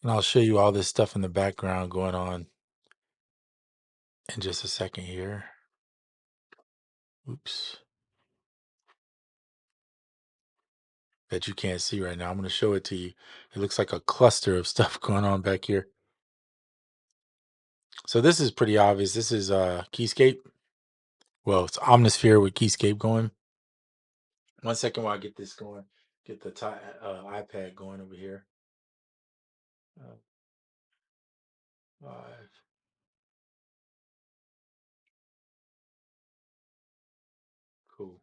And I'll show you all this stuff in the background going on in just a second here. Oops. That you can't see right now. I'm going to show it to you. It looks like a cluster of stuff going on back here. So this is pretty obvious. This is Keyscape. Well, it's Omnisphere with Keyscape going. 1 second while I get this going. Get the iPad going over here. 5. Cool.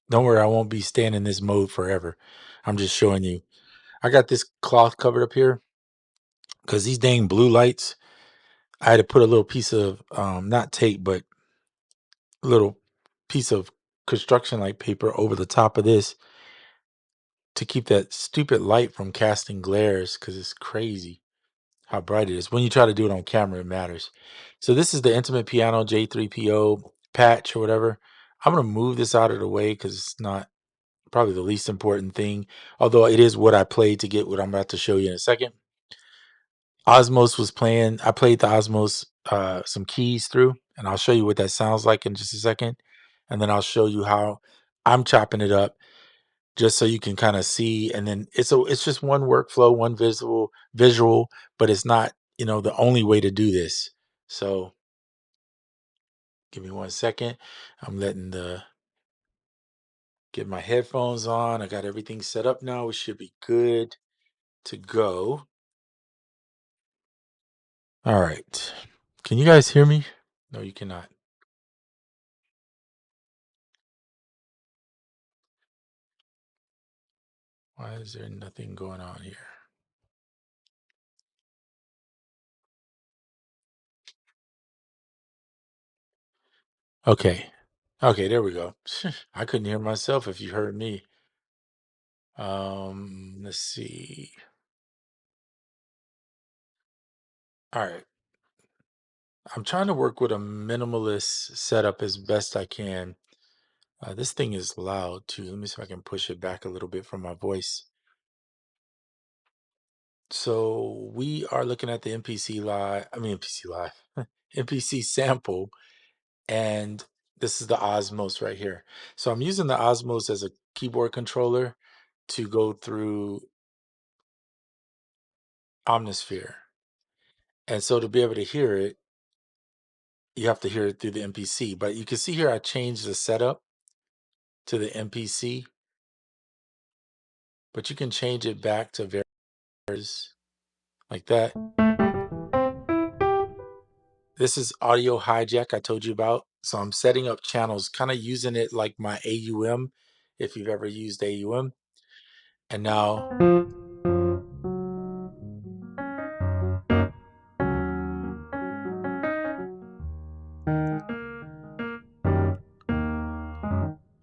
Don't worry, I won't be staying in this mode forever. I'm just showing you. I got this cloth covered up here because these dang blue lights, I had to put a little piece of, not tape, but a little piece of construction light paper over the top of this to keep that stupid light from casting glares because it's crazy how bright it is. When you try to do it on camera, it matters. So this is the Intimate Piano J3PO patch or whatever. I'm going to move this out of the way because it's not probably the least important thing, although it is what I played to get what I'm about to show you in a second. Osmos was playing. I played the Osmos some keys through, and I'll show you what that sounds like in just a second. And then I'll show you how I'm chopping it up just so you can kind of see. And then it's just one workflow, one visual, but it's not, the only way to do this. So give me 1 second. I'm get my headphones on. I got everything set up now. We should be good to go. All right. Can you guys hear me? No, you cannot. Why is there nothing going on here? Okay. Okay, there we go. I couldn't hear myself if you heard me. Let's see. All right. I'm trying to work with a minimalist setup as best I can. This thing is loud too. Let me see if I can push it back a little bit from my voice. So we are looking at the MPC Live, MPC Live, MPC Sample, and this is the Osmos right here. So I'm using the Osmos as a keyboard controller to go through Omnisphere. And so to be able to hear it, you have to hear it through the MPC. But you can see here I changed the setup to the MPC, but you can change it back to various like that. This is audio hijack I told you about. So I'm setting up channels, kind of using it like my AUM, if you've ever used AUM. And now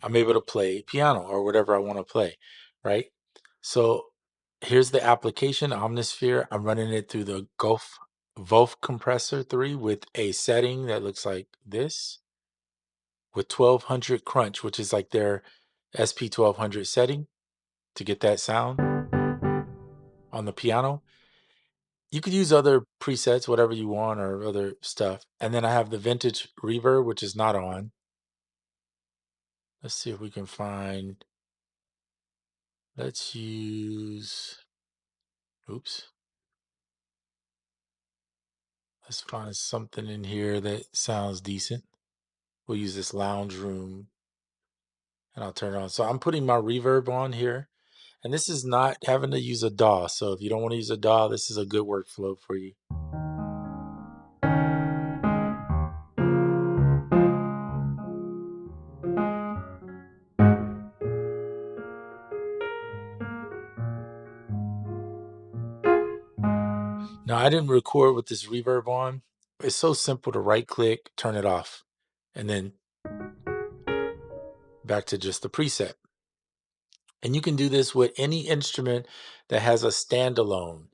I'm able to play piano or whatever I want to play, right? So here's the application, Omnisphere. I'm running it through the Wolf Compressor 3 with a setting that looks like this with 1200 crunch, which is like their SP1200 setting to get that sound on the piano. You could use other presets, whatever you want, or other stuff. And then I have the vintage reverb, which is not on. Let's see if we can find, let's use, oops. Let's find something in here that sounds decent. We'll use this lounge room and I'll turn it on. So I'm putting my reverb on here. And this is not having to use a DAW. So if you don't want to use a DAW, this is a good workflow for you. Now I didn't record with this reverb on. It's so simple to right click, turn it off, and then back to just the preset. And you can do this with any instrument that has a standalone,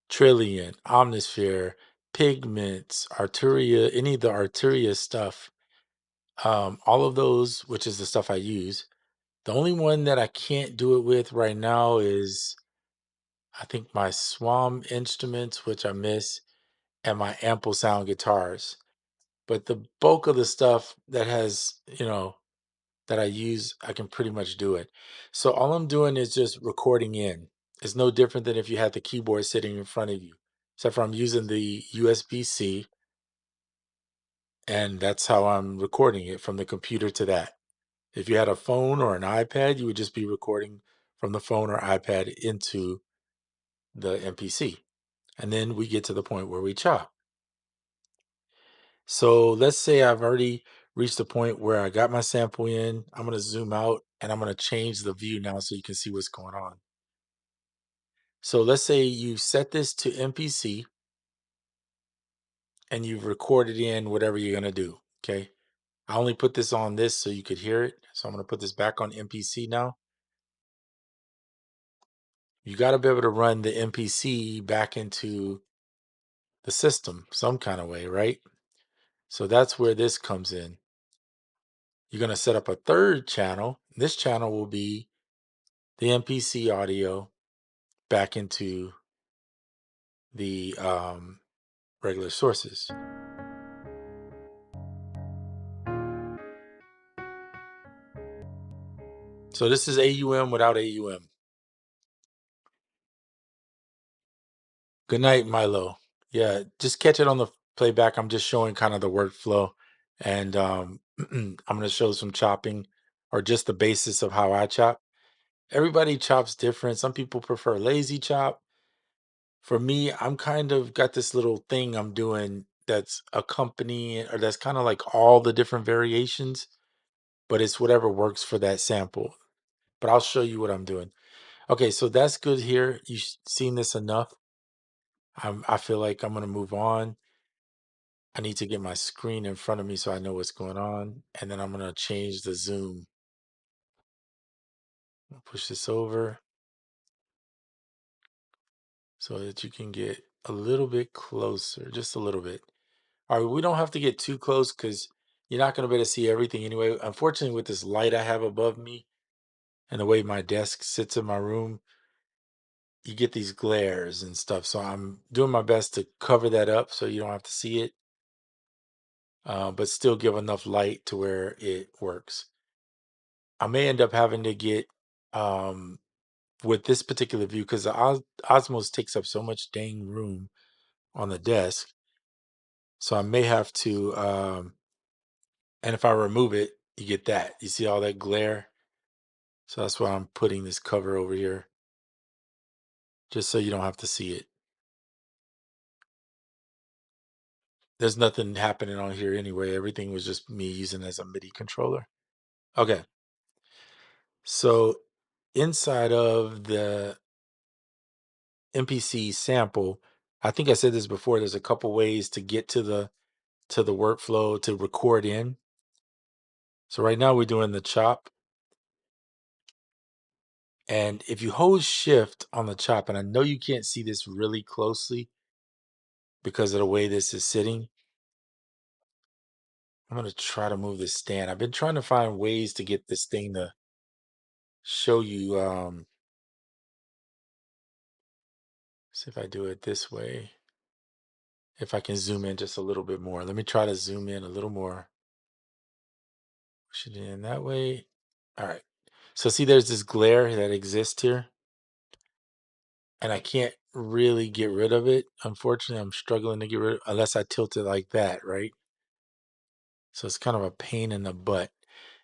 Trillion, Omnisphere, Pigments, Arturia, any of the Arturia stuff. All of those, which is the stuff I use, The only one that I can't do it with right now is I think my Swam instruments, which I miss, and my ample sound guitars. But the bulk of the stuff that has, that I use, I can pretty much do it. So all I'm doing is just recording in. It's no different than if you had the keyboard sitting in front of you. Except for I'm using the USB-C, and that's how I'm recording it from the computer to that. If you had a phone or an iPad, you would just be recording from the phone or iPad into the MPC. And then we get to the point where we chop. So let's say I've already reached the point where I got my sample in. I'm going to zoom out and I'm going to change the view now so you can see what's going on. So let's say you set this to MPC and you've recorded in whatever you're going to do. Okay. I only put this on this so you could hear it. So I'm going to put this back on MPC now. You got to be able to run the MPC back into the system some kind of way, right? So that's where this comes in. You're going to set up a third channel. This channel will be the MPC audio back into the regular sources. So this is AUM without AUM. Good night, Milo. Yeah, just catch it on the playback. I'm just showing kind of the workflow, and I'm going to show some chopping or just the basis of how I chop. Everybody chops different. Some people prefer lazy chop. For me, I'm kind of got this little thing I'm doing that's accompanying or that's kind of like all the different variations, but it's whatever works for that sample. But I'll show you what I'm doing. Okay, so that's good here. You've seen this enough. I feel like I'm going to move on. I need to get my screen in front of me so I know what's going on. And then I'm going to change the zoom. I'll push this over so that you can get a little bit closer, just a little bit. All right, we don't have to get too close because you're not going to be able to see everything anyway. Unfortunately, with this light I have above me and the way my desk sits in my room, you get these glares and stuff. So I'm doing my best to cover that up so you don't have to see it, but still give enough light to where it works. I may end up having to get um, with this particular view because the Osmos takes up so much dang room on the desk. So I may have to, and if I remove it, you get that. You see all that glare? So that's why I'm putting this cover over here, just so you don't have to see it. There's nothing happening on here anyway. Everything was just me using it as a MIDI controller. Okay. So inside of the MPC sample, I think I said this before, there's a couple ways to get to the workflow to record in. So right now we're doing the chop. And if you hold shift on the chop, and I know you can't see this really closely because of the way this is sitting, I'm going to try to move this stand. I've been trying to find ways to get this thing to show you. See if I do it this way. If I can zoom in just a little bit more. Let me try to zoom in a little more. Push it in that way. All right. So see, there's this glare that exists here. And I can't really get rid of it. Unfortunately, I'm struggling to get rid of it unless I tilt it like that, right? So it's kind of a pain in the butt.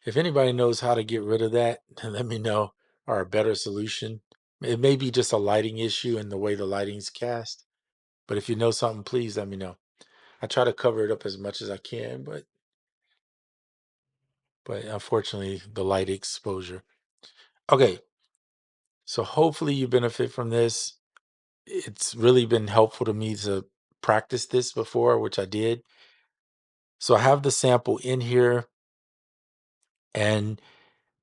If anybody knows how to get rid of that, then let me know, or a better solution. It may be just a lighting issue in the way the lighting's cast. But if you know something, please let me know. I try to cover it up as much as I can, but unfortunately the light exposure. Okay. So hopefully you benefit from this. It's really been helpful to me to practice this before, which I did. So I have the sample in here, and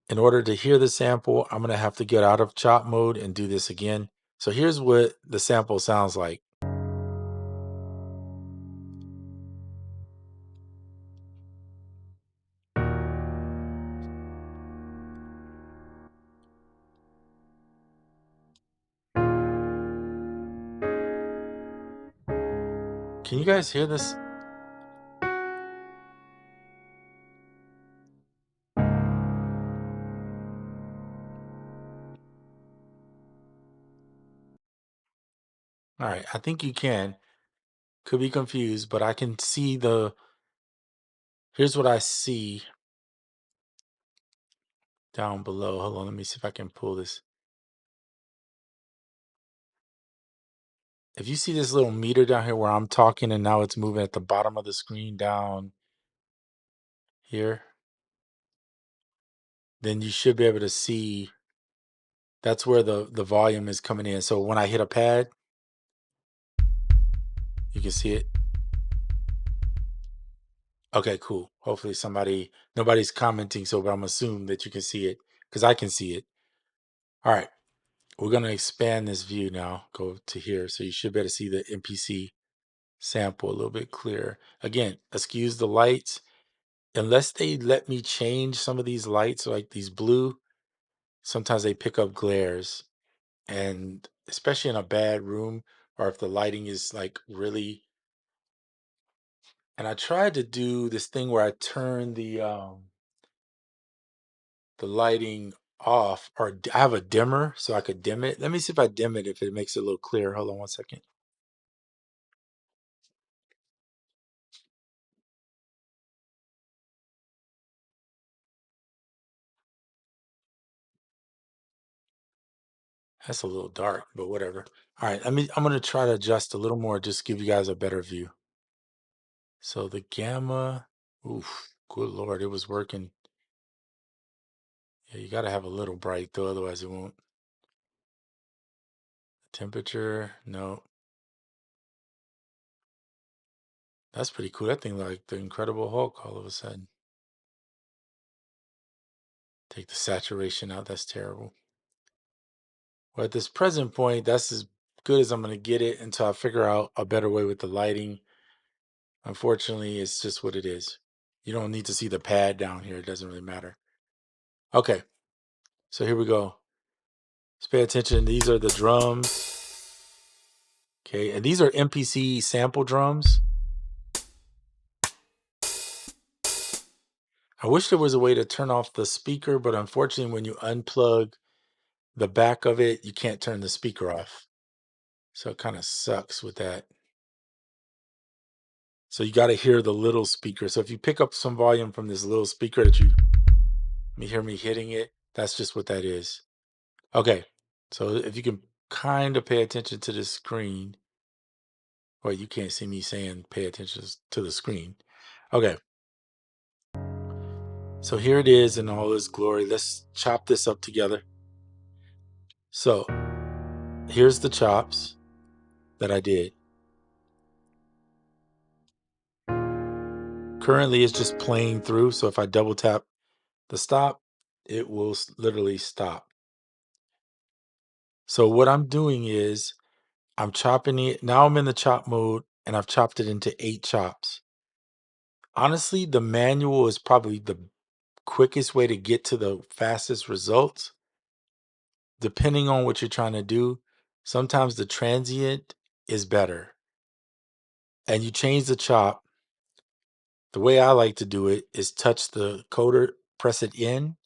in order to hear the sample, I'm going to have to get out of chop mode and do this again. So here's what the sample sounds like. Can you guys hear this? All right, I think you can. Could be confused, but I can see here's what I see down below. Hold on, let me see if I can pull this. If you see this little meter down here where I'm talking and now it's moving at the bottom of the screen down here, then you should be able to see that's where the volume is coming in. So when I hit a pad, you can see it. Okay, cool. Hopefully nobody's commenting, so but I'm assuming that you can see it because I can see it. All right, we're gonna expand this view now. Go to here, so you should be able to see the MPC sample a little bit clearer. Again, excuse the lights. Unless they let me change some of these lights, like these blue, sometimes they pick up glares. And especially in a bad room, or if the lighting is like really, and I tried to do this thing where I turn the lighting off, or I have a dimmer so I could dim it. Let me see if I dim it, if it makes it a little clearer. Hold on one second. That's a little dark, but whatever. All right, I'm gonna try to adjust a little more, just give you guys a better view. So the gamma, oof, good Lord, it was working. Yeah, you gotta have a little bright though, otherwise it won't. Temperature, no. That's pretty cool. That thing like the Incredible Hulk all of a sudden. Take the saturation out. That's terrible. Well, at this present point, that's as good as I'm going to get it until I figure out a better way with the lighting. Unfortunately, it's just what it is. You don't need to see the pad down here. It doesn't really matter. Okay, so here we go. Let's pay attention. These are the drums. Okay, and these are MPC sample drums. I wish there was a way to turn off the speaker, but unfortunately, when you unplug the back of it, you can't turn the speaker off. So it kind of sucks with that. So you got to hear the little speaker. So if you pick up some volume from this little speaker that you hear me hitting it, that's just what that is. Okay. So if you can kind of pay attention to the screen, well, you can't see me saying pay attention to the screen. Okay. So here it is in all its glory. Let's chop this up together. So here's the chops that I did. Currently it's just playing through. So if I double tap the stop, it will literally stop. So what I'm doing is I'm chopping it. Now I'm in the chop mode and I've chopped it into 8 chops. Honestly, the manual is probably the quickest way to get to the fastest results. Depending on what you're trying to do, sometimes the transient is better. And you change the chop. The way I like to do it is touch the coder, press it in,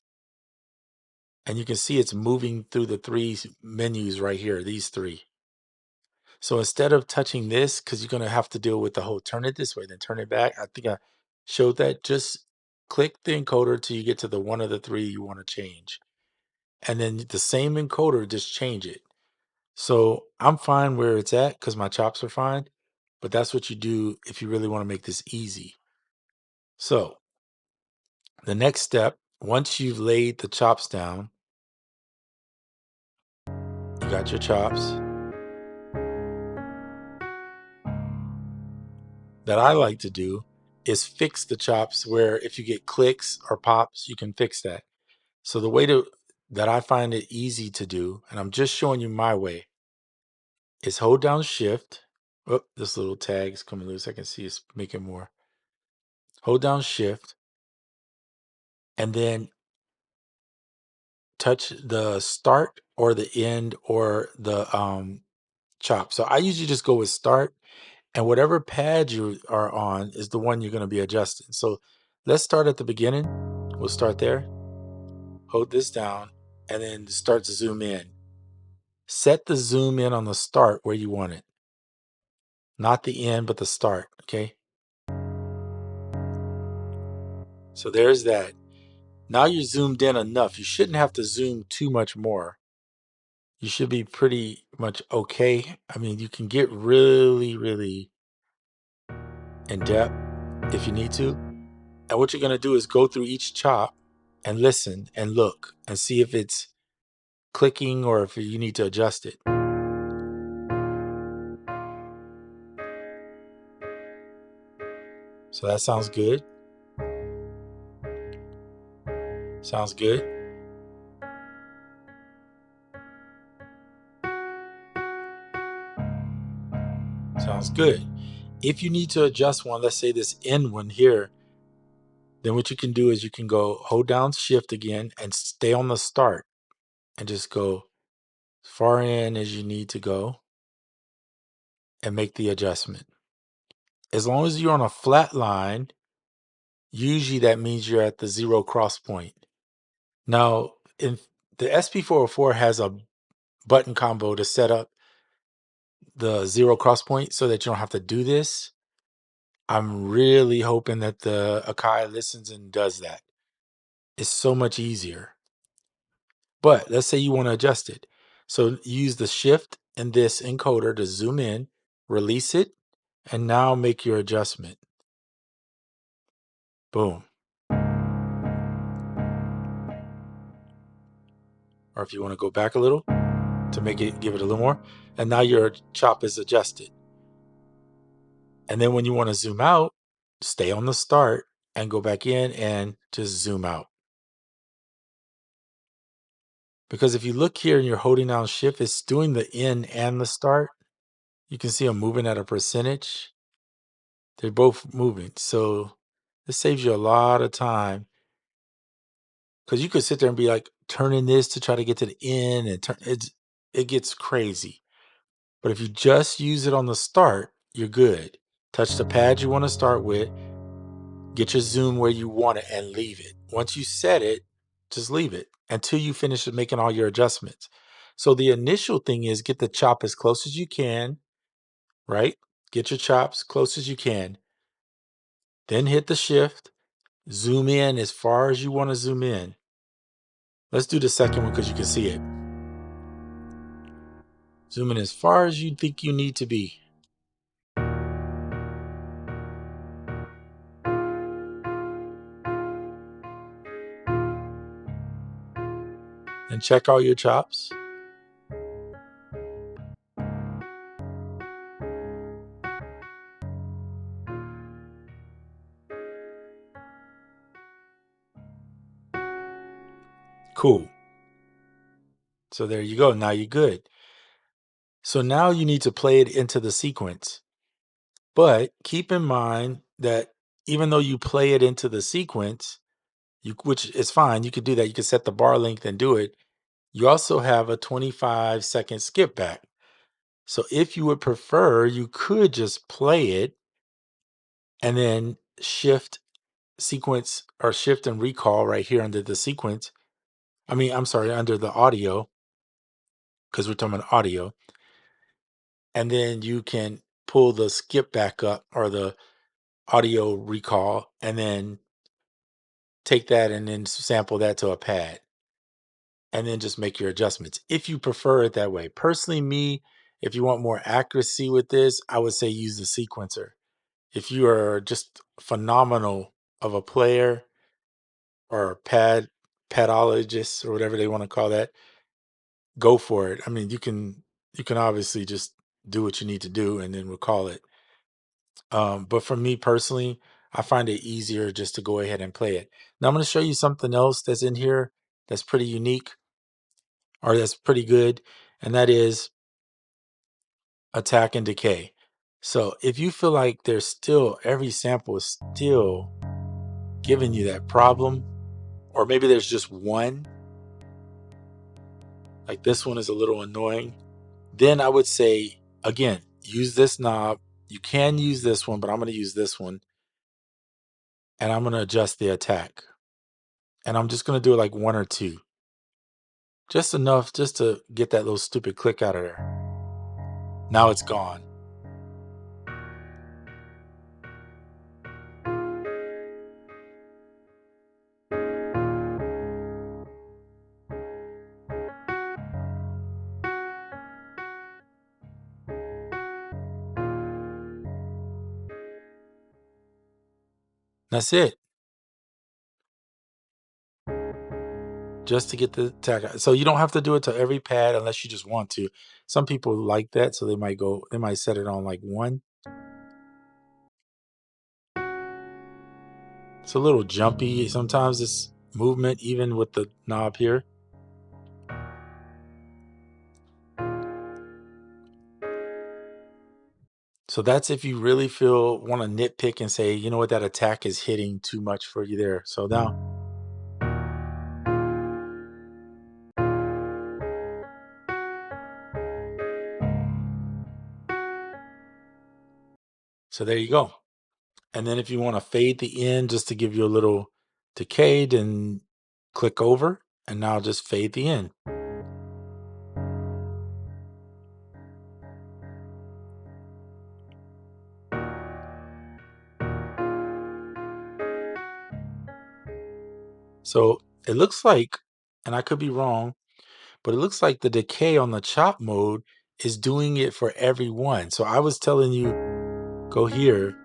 and you can see it's moving through the 3 menus right here, these 3. So instead of touching this, because you're going to have to deal with the whole turn it this way, then turn it back. I think I showed that. Just click the encoder till you get to the one of the 3 you want to change. And then the same encoder, just change it. So I'm fine where it's at because my chops are fine. But that's what you do if you really want to make this easy. So the next step, once you've laid the chops down, you got your chops. That I like to do is fix the chops where if you get clicks or pops, you can fix that. So the way that I find it easy to do, and I'm just showing you my way, is hold down shift. Oh, this little tag is coming loose. I can see it's making more. Hold down shift and then touch the start or the end or the chop. So I usually just go with start And whatever pad you are on is the one you're going to be adjusting. So let's start at the beginning. We'll start there. Hold this down and then start to zoom in. Set the zoom in on the start where you want it. Not the end, but the start, okay? So there's that. Now you're zoomed in enough. You shouldn't have to zoom too much more. You should be pretty much okay. I mean, you can get really, really in depth if you need to. And what you're going to do is go through each chop and listen and look and see if it's clicking or if you need to adjust it. So that sounds good. Sounds good. Sounds good. If you need to adjust one, let's say this end one here, then what you can do is you can go hold down shift again and stay on the start and just go as far in as you need to go and make the adjustment. As long as you're on a flat line, usually that means you're at the 0 cross point. Now, in the SP404 has a button combo to set up the 0 cross point so that you don't have to do this. I'm really hoping that the Akai listens and does that. It's so much easier. But let's say you want to adjust it. So use the shift and this encoder to zoom in, release it, and now make your adjustment. Boom. Or if you want to go back a little to make it, give it a little more. And now your chop is adjusted. And then when you want to zoom out, stay on the start and go back in and just zoom out. Because if you look here and you're holding down shift, it's doing the in and the start. You can see I'm moving at a percentage. They're both moving. So this saves you a lot of time. Because you could sit there and be like turning this to try to get to the in and turn it gets crazy. But if you just use it on the start, you're good. Touch the pad you want to start with, get your zoom where you want it and leave it. Once you set it, just leave it until you finish making all your adjustments. So the initial thing is get the chop as close as you can, right? Get your chops close as you can. Then hit the shift, zoom in as far as you want to zoom in. Let's do the second one because you can see it. Zoom in as far as you think you need to be. And check all your chops. Cool. So there you go. Now you're good. So now you need to play it into the sequence. But keep in mind that even though you play it into the sequence, which is fine, you could do that. You could set the bar length and do it. You also have a 25-second skip back. So if you would prefer, you could just play it and then shift sequence or shift and recall right here under the sequence. I'm sorry, under the audio, because we're talking about audio. And then you can pull the skip back up or the audio recall and then take that and then sample that to a pad and then just make your adjustments if you prefer it that way. Personally, me, if you want more accuracy with this, I would say use the sequencer. If you are just phenomenal of a player or padologist or whatever they want to call that, go for it. I mean, you can obviously just do what you need to do and then recall it. But for me personally, I find it easier just to go ahead and play it. Now I'm going to show you something else that's in here that's pretty unique or that's pretty good, and that is attack and decay. So if you feel like there's still every sample is still giving you that problem, or maybe there's just one, like this one is a little annoying, then I would say, again, use this knob You can use this one, but I'm going to use this one. And I'm going to adjust the attack. And I'm just going to do it like 1 or 2. Just enough just to get that little stupid click out of there. Now it's gone. That's it. Just to get the attack out. So you don't have to do it to every pad unless you just want to. Some people like that, so they might set it on like 1. It's a little jumpy. Sometimes this movement, even with the knob here. So that's if you really want to nitpick and say, you know what, that attack is hitting too much for you there. So now, so there you go. And then if you want to fade the end just to give you a little decay, then click over and now just fade the end. So it looks like, and I could be wrong, but it looks like the decay on the chop mode is doing it for every one. So I was telling you, go here,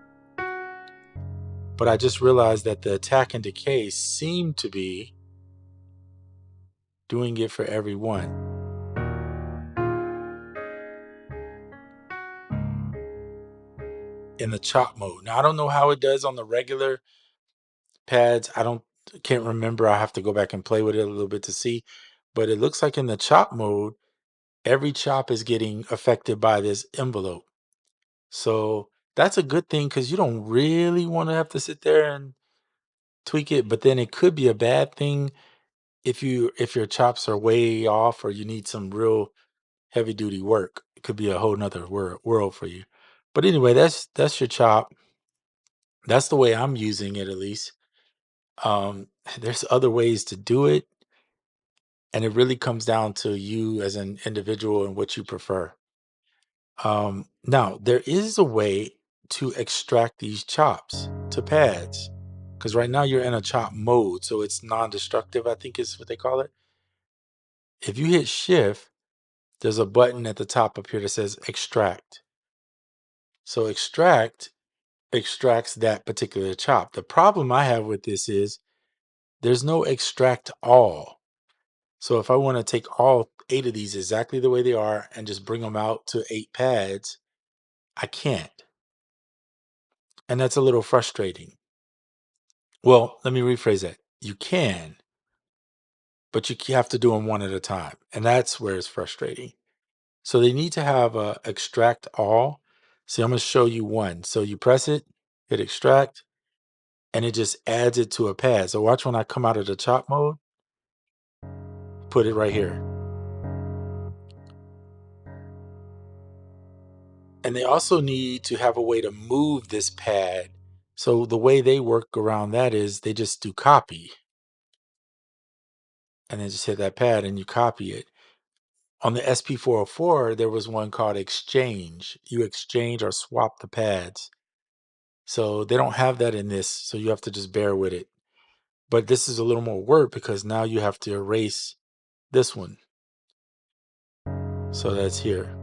but I just realized that the attack and decay seem to be doing it for every one. In the chop mode. Now I don't know how it does on the regular pads. Can't remember. I have to go back and play with it a little bit to see. But it looks like in the chop mode, every chop is getting affected by this envelope. So that's a good thing because you don't really want to have to sit there and tweak it. But then it could be a bad thing if your chops are way off or you need some real heavy duty work. It could be a whole nother world for you. But anyway, that's your chop. That's the way I'm using it, at least. There's other ways to do it, and it really comes down to you as an individual and what you prefer. Now, there is a way to extract these chops to pads because right now you're in a chop mode, so it's non-destructive, I think is what they call it. If you hit shift, there's a button at the top up here that says extract. So extract extracts that particular chop. The problem I have with this is there's no extract all. So if I want to take all 8 of these exactly the way they are and just bring them out to 8 pads, I can't. And that's a little frustrating. Well, let me rephrase that. You can, but you have to do them one at a time. And that's where it's frustrating. So they need to have a extract all. See, I'm going to show you one. So you press it, hit extract, and it just adds it to a pad. So watch when I come out of the chop mode, put it right here. And they also need to have a way to move this pad. So the way they work around that is they just do copy. And then just hit that pad and you copy it. On the SP404, there was one called exchange. You exchange or swap the pads. So they don't have that in this. So you have to just bear with it. But this is a little more work because now you have to erase this one. So that's here.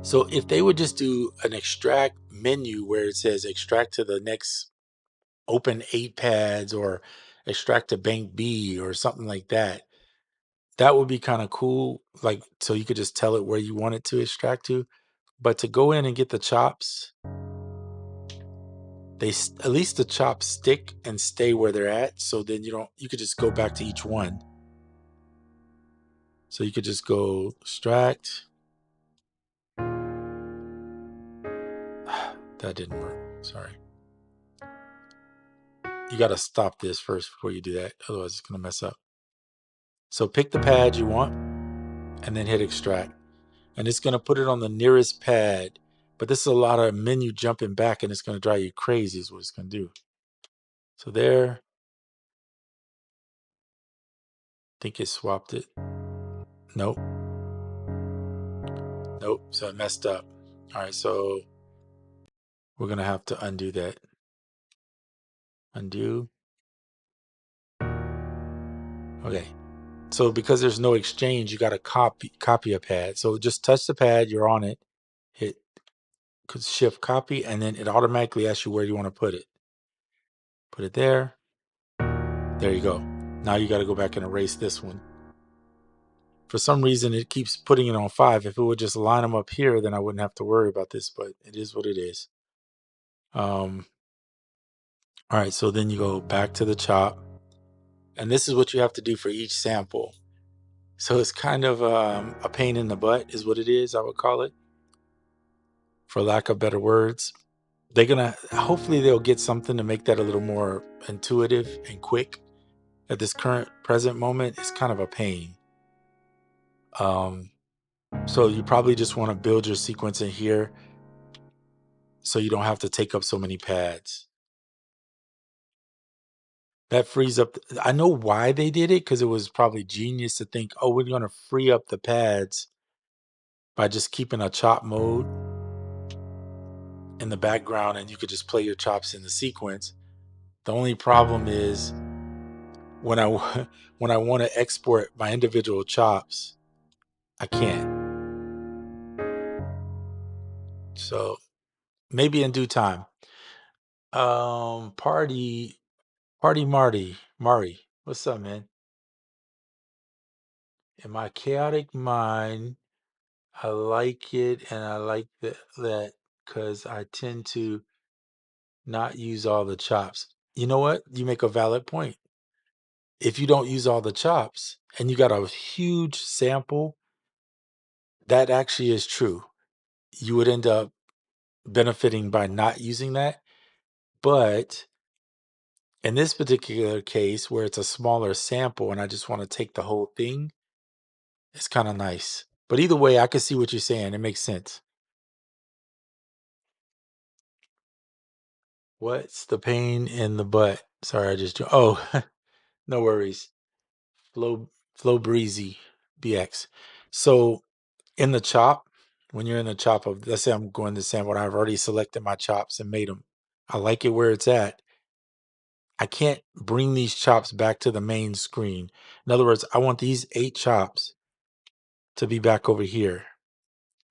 So if they would just do an extract menu where it says extract to the next open 8 pads or extract to bank B or something like that, that would be kind of cool. Like, so you could just tell it where you want it to extract to. But to go in and get the chops, at least the chops stick and stay where they're at. So then you could just go back to each one. So you could just go extract. That didn't work. Sorry. You got to stop this first before you do that. Otherwise, it's going to mess up. So pick the pad you want and then hit extract. And it's going to put it on the nearest pad But this is a lot of menu jumping back, and it's going to drive you crazy is what it's going to do. So there, I think it swapped it. Nope. Nope. So it messed up. All right, so we're going to have to undo that. Undo. Okay. So because there's no exchange, you got to copy a pad. So just touch the pad, you're on it, hit shift copy, and then it automatically asks you where you want to put it. Put it there. There you go. Now you got to go back and erase this one. For some reason, it keeps putting it on 5. If it would just line them up here, then I wouldn't have to worry about this, but it is what it is. All right, so then you go back to the chop. And this is what you have to do for each sample. So it's kind of a pain in the butt is what it is, I would call it, for lack of better words. Hopefully they'll get something to make that a little more intuitive and quick. At this current present moment, it's kind of a pain. So you probably just want to build your sequence in here so you don't have to take up so many pads. That frees up. I know why they did it, because it was probably genius to think, oh, we're going to free up the pads by just keeping a chop mode in the background, and you could just play your chops in the sequence. The only problem is when I when I want to export my individual chops, I can't. So maybe in due time. Party Mari. What's up, man? In my chaotic mind, I like it, and I like that because I tend to not use all the chops. You know what? You make a valid point. If you don't use all the chops and you got a huge sample, that actually is true. You would end up benefiting by not using that. But in this particular case, where it's a smaller sample and I just want to take the whole thing, it's kind of nice. But either way, I can see what you're saying. It makes sense. What's the pain in the butt? Sorry, I just oh, no worries. Flow breezy BX. So in the chop, when you're in the chop of, let's say I'm going to sample and I've already selected my chops and made them. I like it where it's at. I can't bring these chops back to the main screen. In other words, I want these 8 chops to be back over here,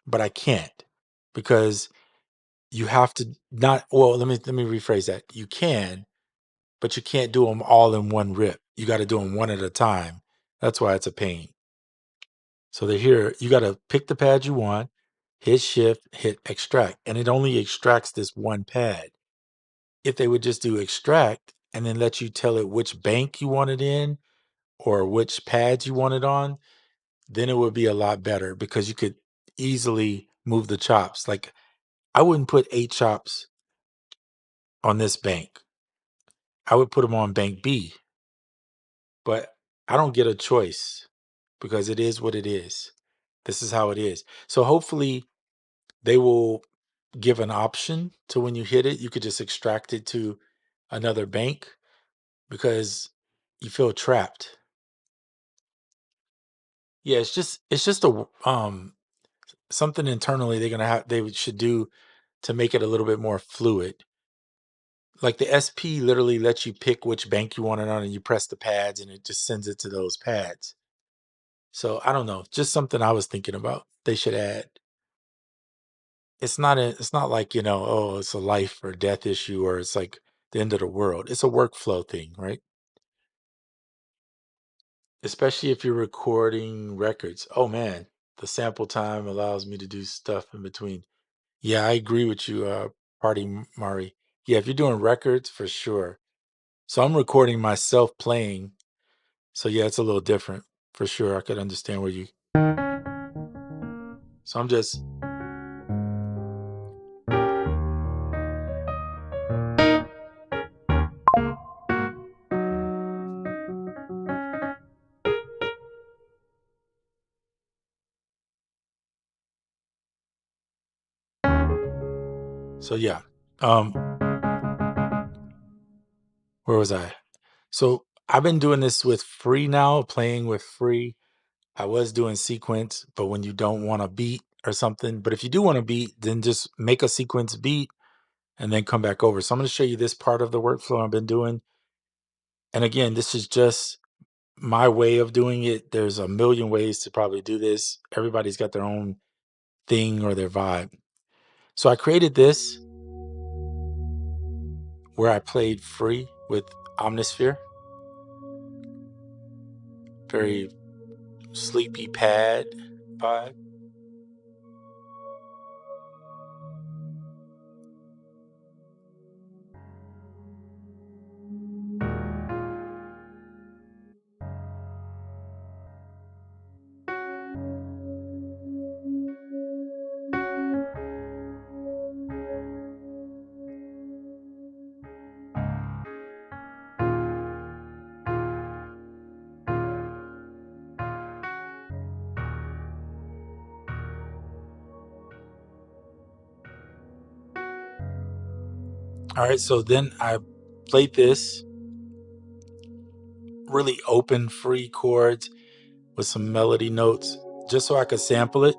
but I can't because you have to not, well, let me rephrase that. You can, but you can't do them all in one rip. You got to do them one at a time. That's why it's a pain. So they're here. You got to pick the pad you want, hit shift, hit extract, and it only extracts this one pad. If they would just do extract and then let you tell it which bank you want it in or which pads you want it on, then it would be a lot better because you could easily move the chops. Like I wouldn't put 8 chops on this bank. I would put them on bank B, but I don't get a choice because it is what it is. This is how it is. So hopefully they will give an option to when you hit it, you could just extract it to another bank because you feel trapped. Yeah, it's just a something internally they should do to make it a little bit more fluid. Like the SP literally lets you pick which bank you want it on and you press the pads and it just sends it to those pads. So I don't know, just something I was thinking about. They should add. It's not like, oh, it's a life or death issue or it's like the end of the world. It's a workflow thing, right? Especially if you're recording records. Oh man, the sample time allows me to do stuff in between. Yeah, I agree with you, Mari. Yeah, if you're doing records, for sure. So I'm recording myself playing. So yeah, it's a little different. For sure. I could understand where you. So I'm just. So yeah, um, where was I? So I've been doing this with free now, playing with free. I was doing sequence, but when you don't want a beat or something, but if you do want a beat, then just make a sequence beat and then come back over. So I'm going to show you this part of the workflow I've been doing. And again, this is just my way of doing it. There's a million ways to probably do this. Everybody's got their own thing or their vibe. So I created this where I played free with Omnisphere. Very sleepy pad vibe. All right, so then I played this really open free chords with some melody notes just so I could sample it.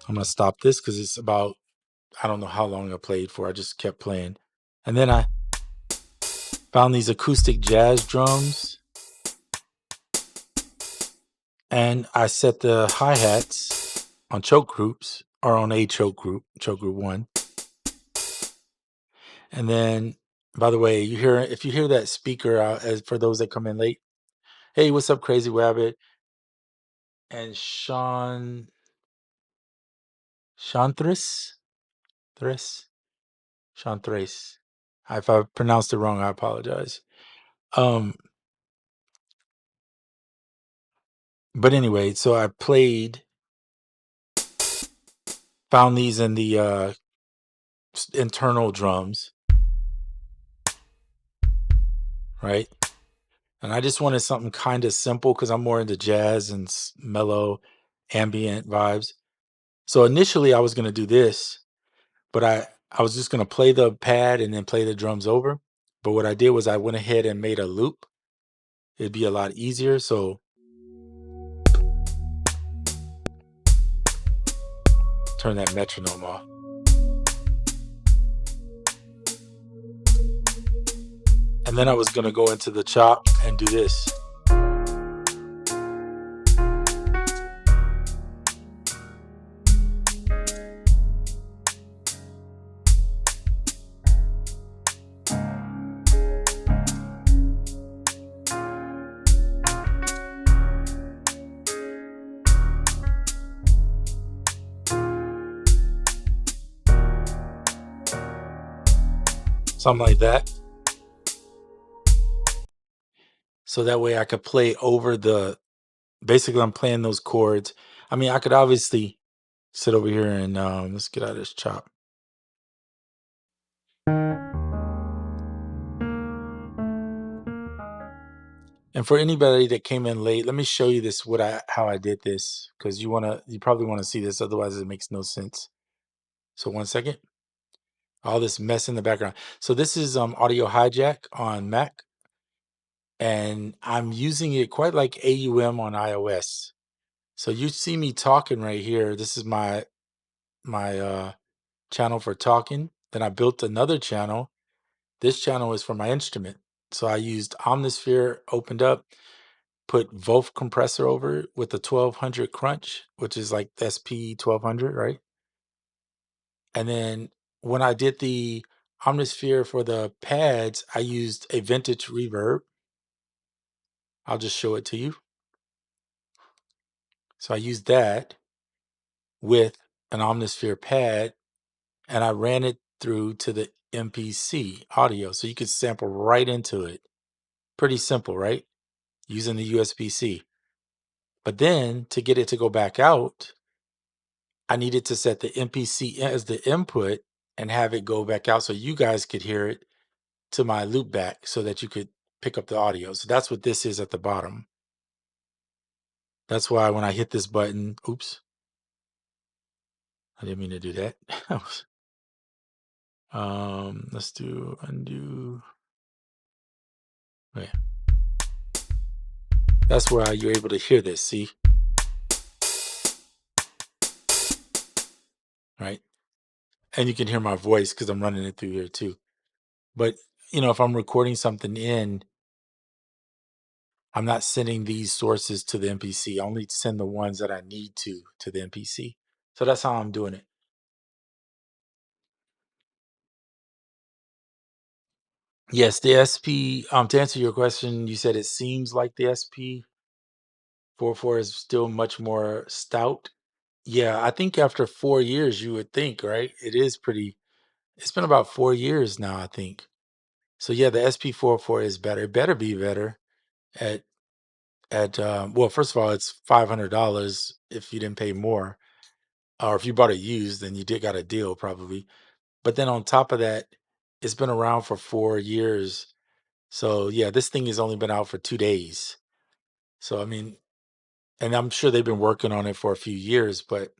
I'm gonna stop this because it's about, I don't know how long I played for. I just kept playing. And then I found these acoustic jazz drums and I set the hi-hats on choke groups or on a choke group 1. And then, by the way, if you hear that speaker as for those that come in late, hey, what's up, Crazy Rabbit and Chantres, Thres, Chantres. If I pronounced it wrong, I apologize. Um, but anyway, so I found these in the internal drums, right? And I just wanted something kind of simple because I'm more into jazz and mellow ambient vibes. So initially I was going to do this, but I was just going to play the pad and then play the drums over. But what I did was I went ahead and made a loop. It'd be a lot easier. So turn that metronome off. And then I was going to go into the chop and do this. Something like that. So that way I could play over basically I'm playing those chords. I mean, I could obviously sit over here and let's get out of this chop. And for anybody that came in late, let me show you this how I did this because you probably want to see this, otherwise it makes no sense. So 1 second. All this mess in the background. So this is Audio Hijack on Mac, and I'm using it quite like AUM on iOS. So you see me talking right here. This is my channel for talking. Then I built another channel. This channel is for my instrument. So I used Omnisphere, opened up, put VOF compressor over it with the 1200 crunch, which is like SP 1200, right? And then when I did the Omnisphere for the pads, I used a vintage reverb. I'll just show it to you. So I used that with an Omnisphere pad and I ran it through to the MPC audio. So you could sample right into it. Pretty simple, right? Using the USB-C. But then to get it to go back out, I needed to set the MPC as the input and have it go back out so you guys could hear it to my loop back so that you could pick up the audio. So that's what this is at the bottom. That's why when I hit this button, oops, I didn't mean to do that. Let's do undo. Okay. That's where you're able to hear this, see? Right? And you can hear my voice because I'm running it through here too. But, if I'm recording something in, I'm not sending these sources to the MPC. I only send the ones that I need to the MPC. So that's how I'm doing it. Yes, the SP, to answer your question, you said it seems like the SP44 is still much more stout. Yeah, I think after 4 years, you would think, right? It's been about 4 years now, I think. So yeah, the SP44 is better. It better be better at well, first of all, it's $500 if you didn't pay more, or if you bought it used, then you did got a deal probably. But then on top of that, it's been around for 4 years. So yeah, this thing has only been out for 2 days. So I mean, and I'm sure they've been working on it for a few years, but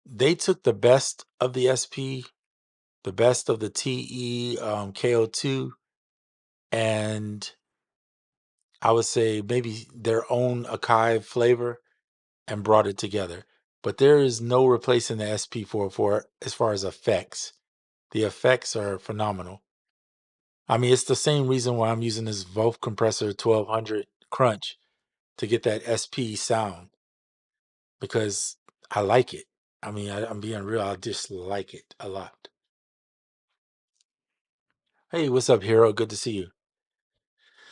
they took the best of the SP, the best of the TE KO2, and I would say maybe their own Akai flavor and brought it together. But there is no replacing the SP44 as far as effects. The effects are phenomenal. I mean, it's the same reason why I'm using this Voth compressor 1200 Crunch to get that SP sound, because I like it. I mean, I'm being real. I just like it a lot. Hey, what's up, Hero? Good to see you.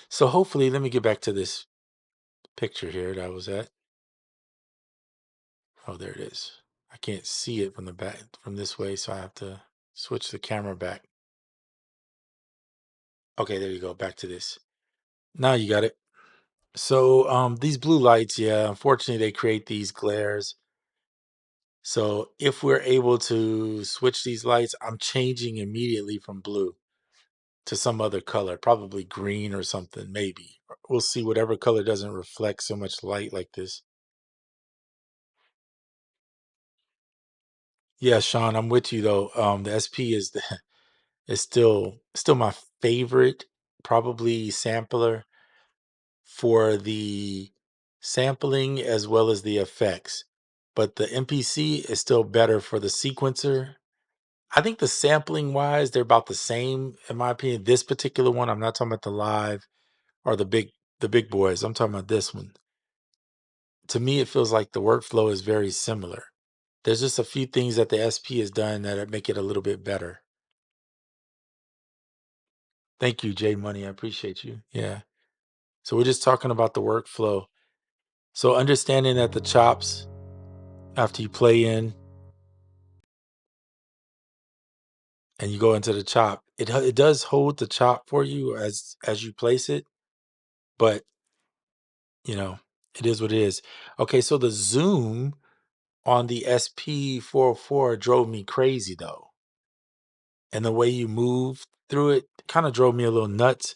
So hopefully, let me get back to this picture here that I was at. Oh, there it is. I can't see it from the back from this way, so I have to switch the camera back. Okay, there you go. Back to this. Now you got it. So these blue lights, yeah, unfortunately they create these glares. So if we're able to switch these lights, I'm changing immediately from blue to some other color, probably green or something, maybe. We'll see, whatever color doesn't reflect so much light like this. Yeah, Sean, I'm with you though. The SP is still my favorite, probably sampler for the sampling as well as the effects. But the MPC is still better for the sequencer. I think the sampling wise, they're about the same in my opinion. This particular one, I'm not talking about the live or the big boys. I'm talking about this one. To me, it feels like the workflow is very similar. There's just a few things that the SP has done that make it a little bit better. Thank you, Jay Money. I appreciate you. Yeah. So we're just talking about the workflow. So understanding that the chops, after you play in and you go into the chop, it does hold the chop for you as you place it, but you know, it is what it is. Okay, so the zoom on the SP44 drove me crazy though. And the way you move through it kind of drove me a little nuts.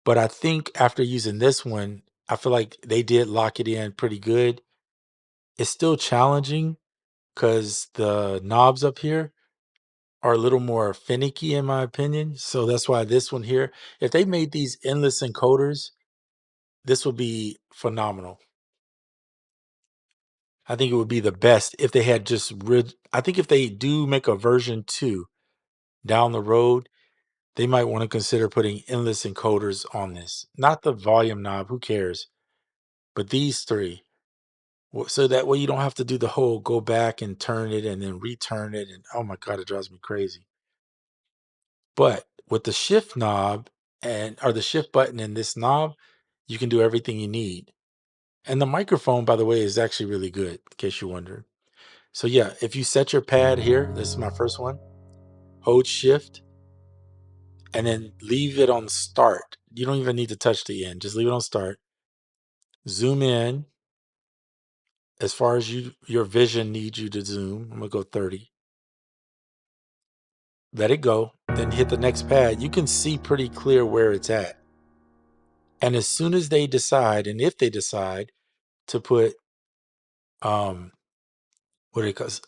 But I think after using this one, I feel like they did lock it in pretty good. It's still challenging because the knobs up here are a little more finicky in my opinion. So that's why this one here, if they made these endless encoders, this would be phenomenal. I think it would be the best if they had just I think if they do make a version 2 down the road, they might want to consider putting endless encoders on this. Not the volume knob, who cares? But these three. So that way you don't have to do the whole go back and turn it and then return it. And oh my God, it drives me crazy. But with the shift knob or the shift button in this knob, you can do everything you need. And the microphone, by the way, is actually really good, in case you're wondering. So yeah, if you set your pad here, this is my first one, hold shift and then leave it on start. You don't even need to touch the end, just leave it on start. Zoom in as far as your vision needs you to zoom. I'm gonna go 30. Let it go, then hit the next pad. You can see pretty clear where it's at. And as soon as they decide, and if they decide to put what it calls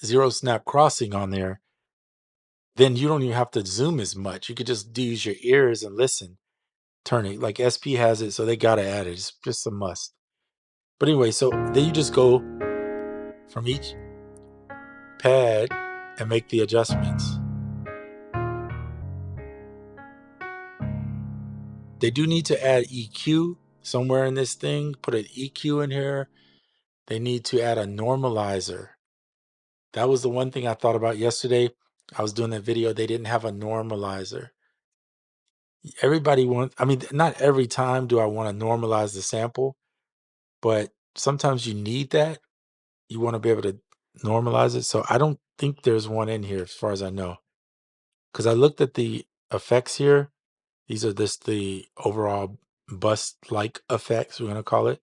zero snap crossing on there, then you don't even have to zoom as much. You could just use your ears and listen. Turn it like SP has it, so they gotta add it. It's just a must. But anyway, so then you just go from each pad and make the adjustments. They do need to add EQ somewhere in this thing. Put an EQ in here. They need to add a normalizer. That was the one thing I thought about yesterday. I was doing that video. They didn't have a normalizer. Everybody wants, I mean, not every time do I want to normalize the sample, but sometimes you need that. You want to be able to normalize it. So I don't think there's one in here as far as I know. Because I looked at the effects here. These are just the overall bus-like effects, we're going to call it.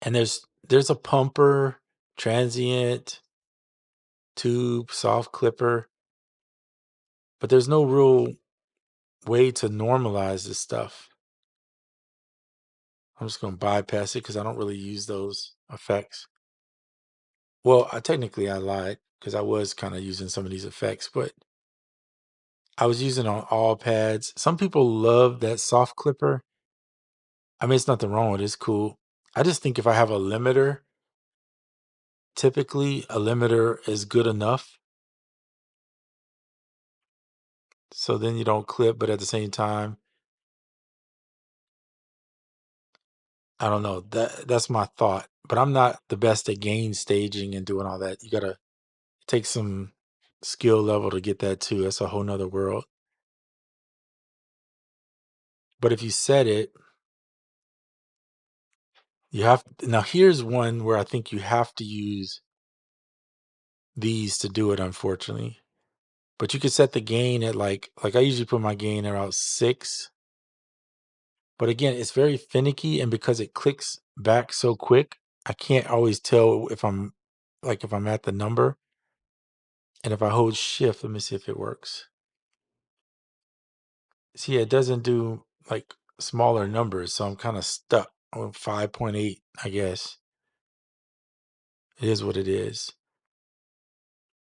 And there's a pumper, transient, tube, soft clipper, but there's no real way to normalize this stuff. I'm just going to bypass it because I don't really use those effects. Well, technically I lied because I was kind of using some of these effects, but I was using on all pads. Some people love that soft clipper. I mean, it's nothing wrong with it. It's cool. I just think if I have a limiter, typically a limiter is good enough. So then you don't clip, but at the same time, I don't know. That's my thought. But I'm not the best at gain staging and doing all that. You gotta take some skill level to get that too. That's a whole nother world. But if you set it, you have now here's one where I think you have to use these to do it, unfortunately. But you could set the gain at like I usually put my gain around 6. But again, it's very finicky, and because it clicks back so quick, I can't always tell if I'm at the number. And if I hold shift, let me see if it works. See, it doesn't do like smaller numbers, so I'm kind of stuck on 5.8, I guess. It is what it is.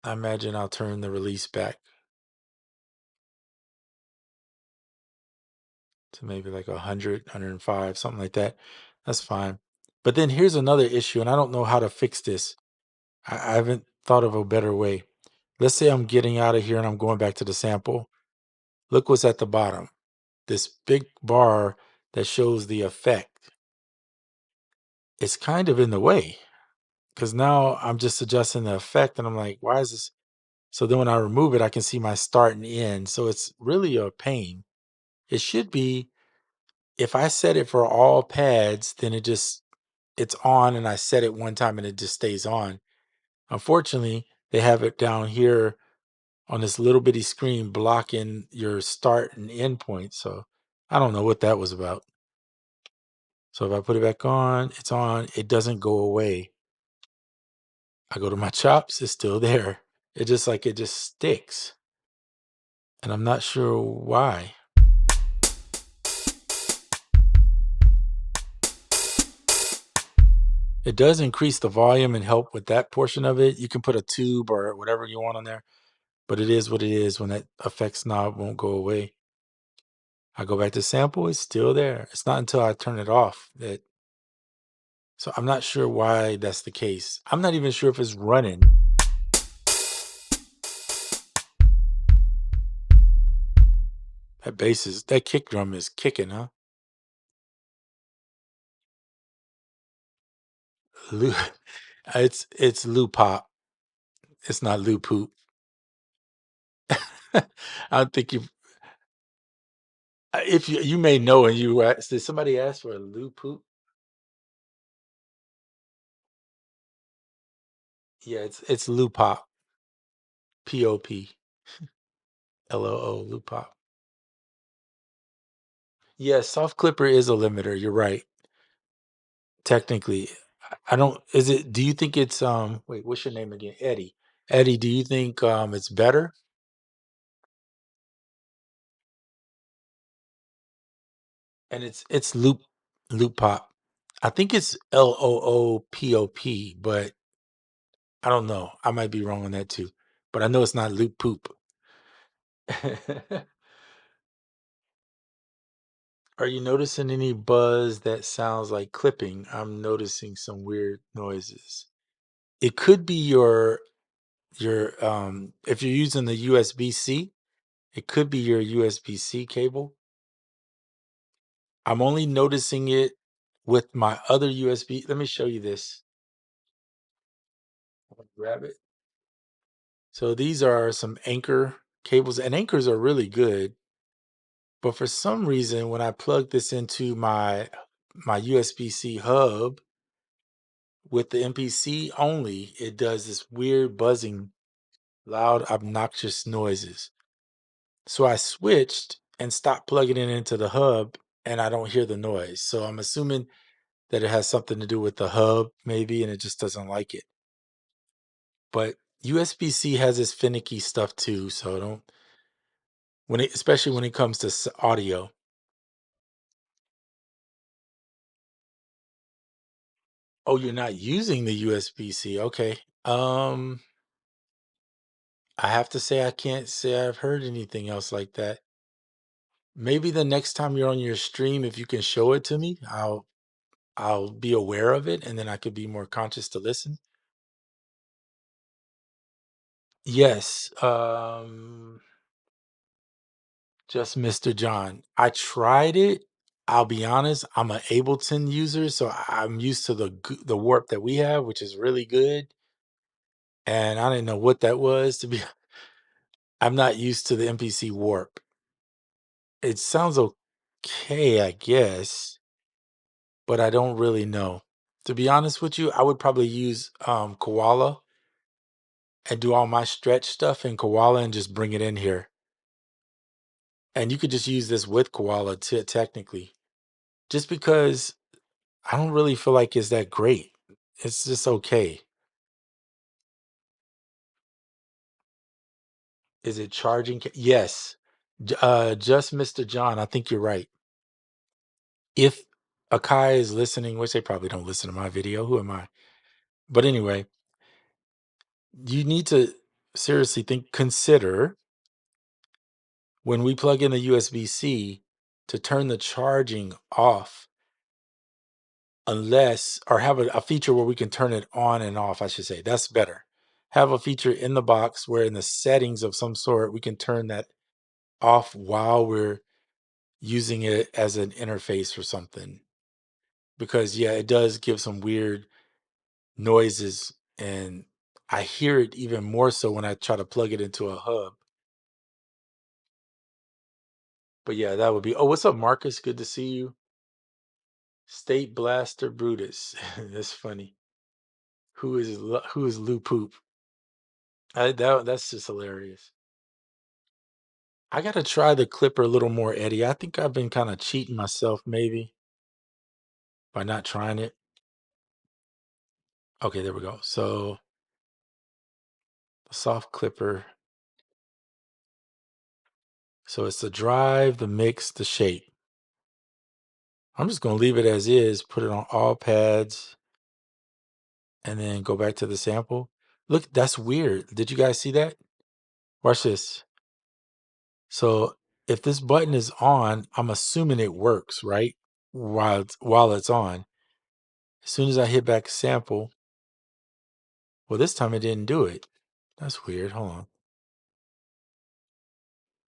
I imagine I'll turn the release back to maybe like 100, 105, something like that. That's fine. But then here's another issue, and I don't know how to fix this. I haven't thought of a better way. Let's say I'm getting out of here and I'm going back to the sample. Look what's at the bottom. This big bar that shows the effect. It's kind of in the way because now I'm just adjusting the effect and I'm like, why is this? So then when I remove it, I can see my start and end. So it's really a pain. It should be, if I set it for all pads, then it's on and I set it one time and it just stays on. Unfortunately, they have it down here on this little bitty screen blocking your start and end point. So I don't know what that was about. So if I put it back on, it's on, it doesn't go away. I go to my chops, it's still there. It just sticks. And I'm not sure why. It does increase the volume and help with that portion of it. You can put a tube or whatever you want on there, but it is what it is when that effects knob won't go away. I go back to sample, it's still there. It's not until I turn it off that. So I'm not sure why that's the case. I'm not even sure if it's running. That kick drum is kicking, huh? Lou, it's Lou Pop. It's not Lou Poop. I don't think you. If you may know, and you asked, did somebody ask for a Lou Poop? Yeah, it's Lou Pop. P-O-P. L-O-O. Lou Pop. Yeah, soft clipper is a limiter. You're right. Technically, I don't. Is it? Do you think it's Wait, what's your name again? Eddie. Eddie, do you think it's better? And it's loop pop. I think it's LOOPOP, but I don't know. I might be wrong on that too. But I know it's not loop poop. Are you noticing any buzz that sounds like clipping? I'm noticing some weird noises. It could be your if you're using the USB-C, it could be your USB-C cable. I'm only noticing it with my other USB. Let me show you this. Grab it. So these are some Anchor cables, and Anchors are really good. But for some reason, when I plug this into my USB-C hub with the MPC only, it does this weird buzzing, loud, obnoxious noises. So I switched and stopped plugging it into the hub, and I don't hear the noise. So I'm assuming that it has something to do with the hub, maybe, and it just doesn't like it. But USB-C has this finicky stuff too, so don't especially when it comes to audio. Oh, you're not using the USB-C. Okay. I have to say I can't say I've heard anything else like that. Maybe the next time you're on your stream, if you can show it to me, I'll be aware of it and then I could be more conscious to listen. Yes. Just Mr. John. I tried it. I'll be honest, I'm an Ableton user, so I'm used to the warp that we have, which is really good. And I didn't know what that was to be. I'm not used to the MPC warp. It sounds okay, I guess, but I don't really know. To be honest with you, I would probably use Koala and do all my stretch stuff in Koala and just bring it in here. And you could just use this with Koala technically. Just because I don't really feel like it's that great. It's just okay. Is it charging? Yes. Just Mr. John, I think you're right. If Akai is listening, which they probably don't listen to my video, who am I? But anyway, you need to seriously consider when we plug in the USB-C to turn the charging off unless, or have a feature where we can turn it on and off, I should say. That's better. Have a feature in the box where in the settings of some sort, we can turn that off while we're using it as an interface or something. Because yeah, it does give some weird noises and I hear it even more so when I try to plug it into a hub. But yeah, that would be. Oh, what's up, Marcus? Good to see you. State Blaster Brutus. That's funny. Who is Lou Poop? That's just hilarious. I gotta try the clipper a little more, Eddie. I think I've been kind of cheating myself maybe by not trying it. Okay, there we go. So the soft clipper. So it's the drive, the mix, the shape. I'm just gonna leave it as is, put it on all pads, and then go back to the sample. Look, that's weird. Did you guys see that? Watch this. So if this button is on, I'm assuming it works, right? While it's on. As soon as I hit back sample, well, this time it didn't do it. That's weird. Hold on.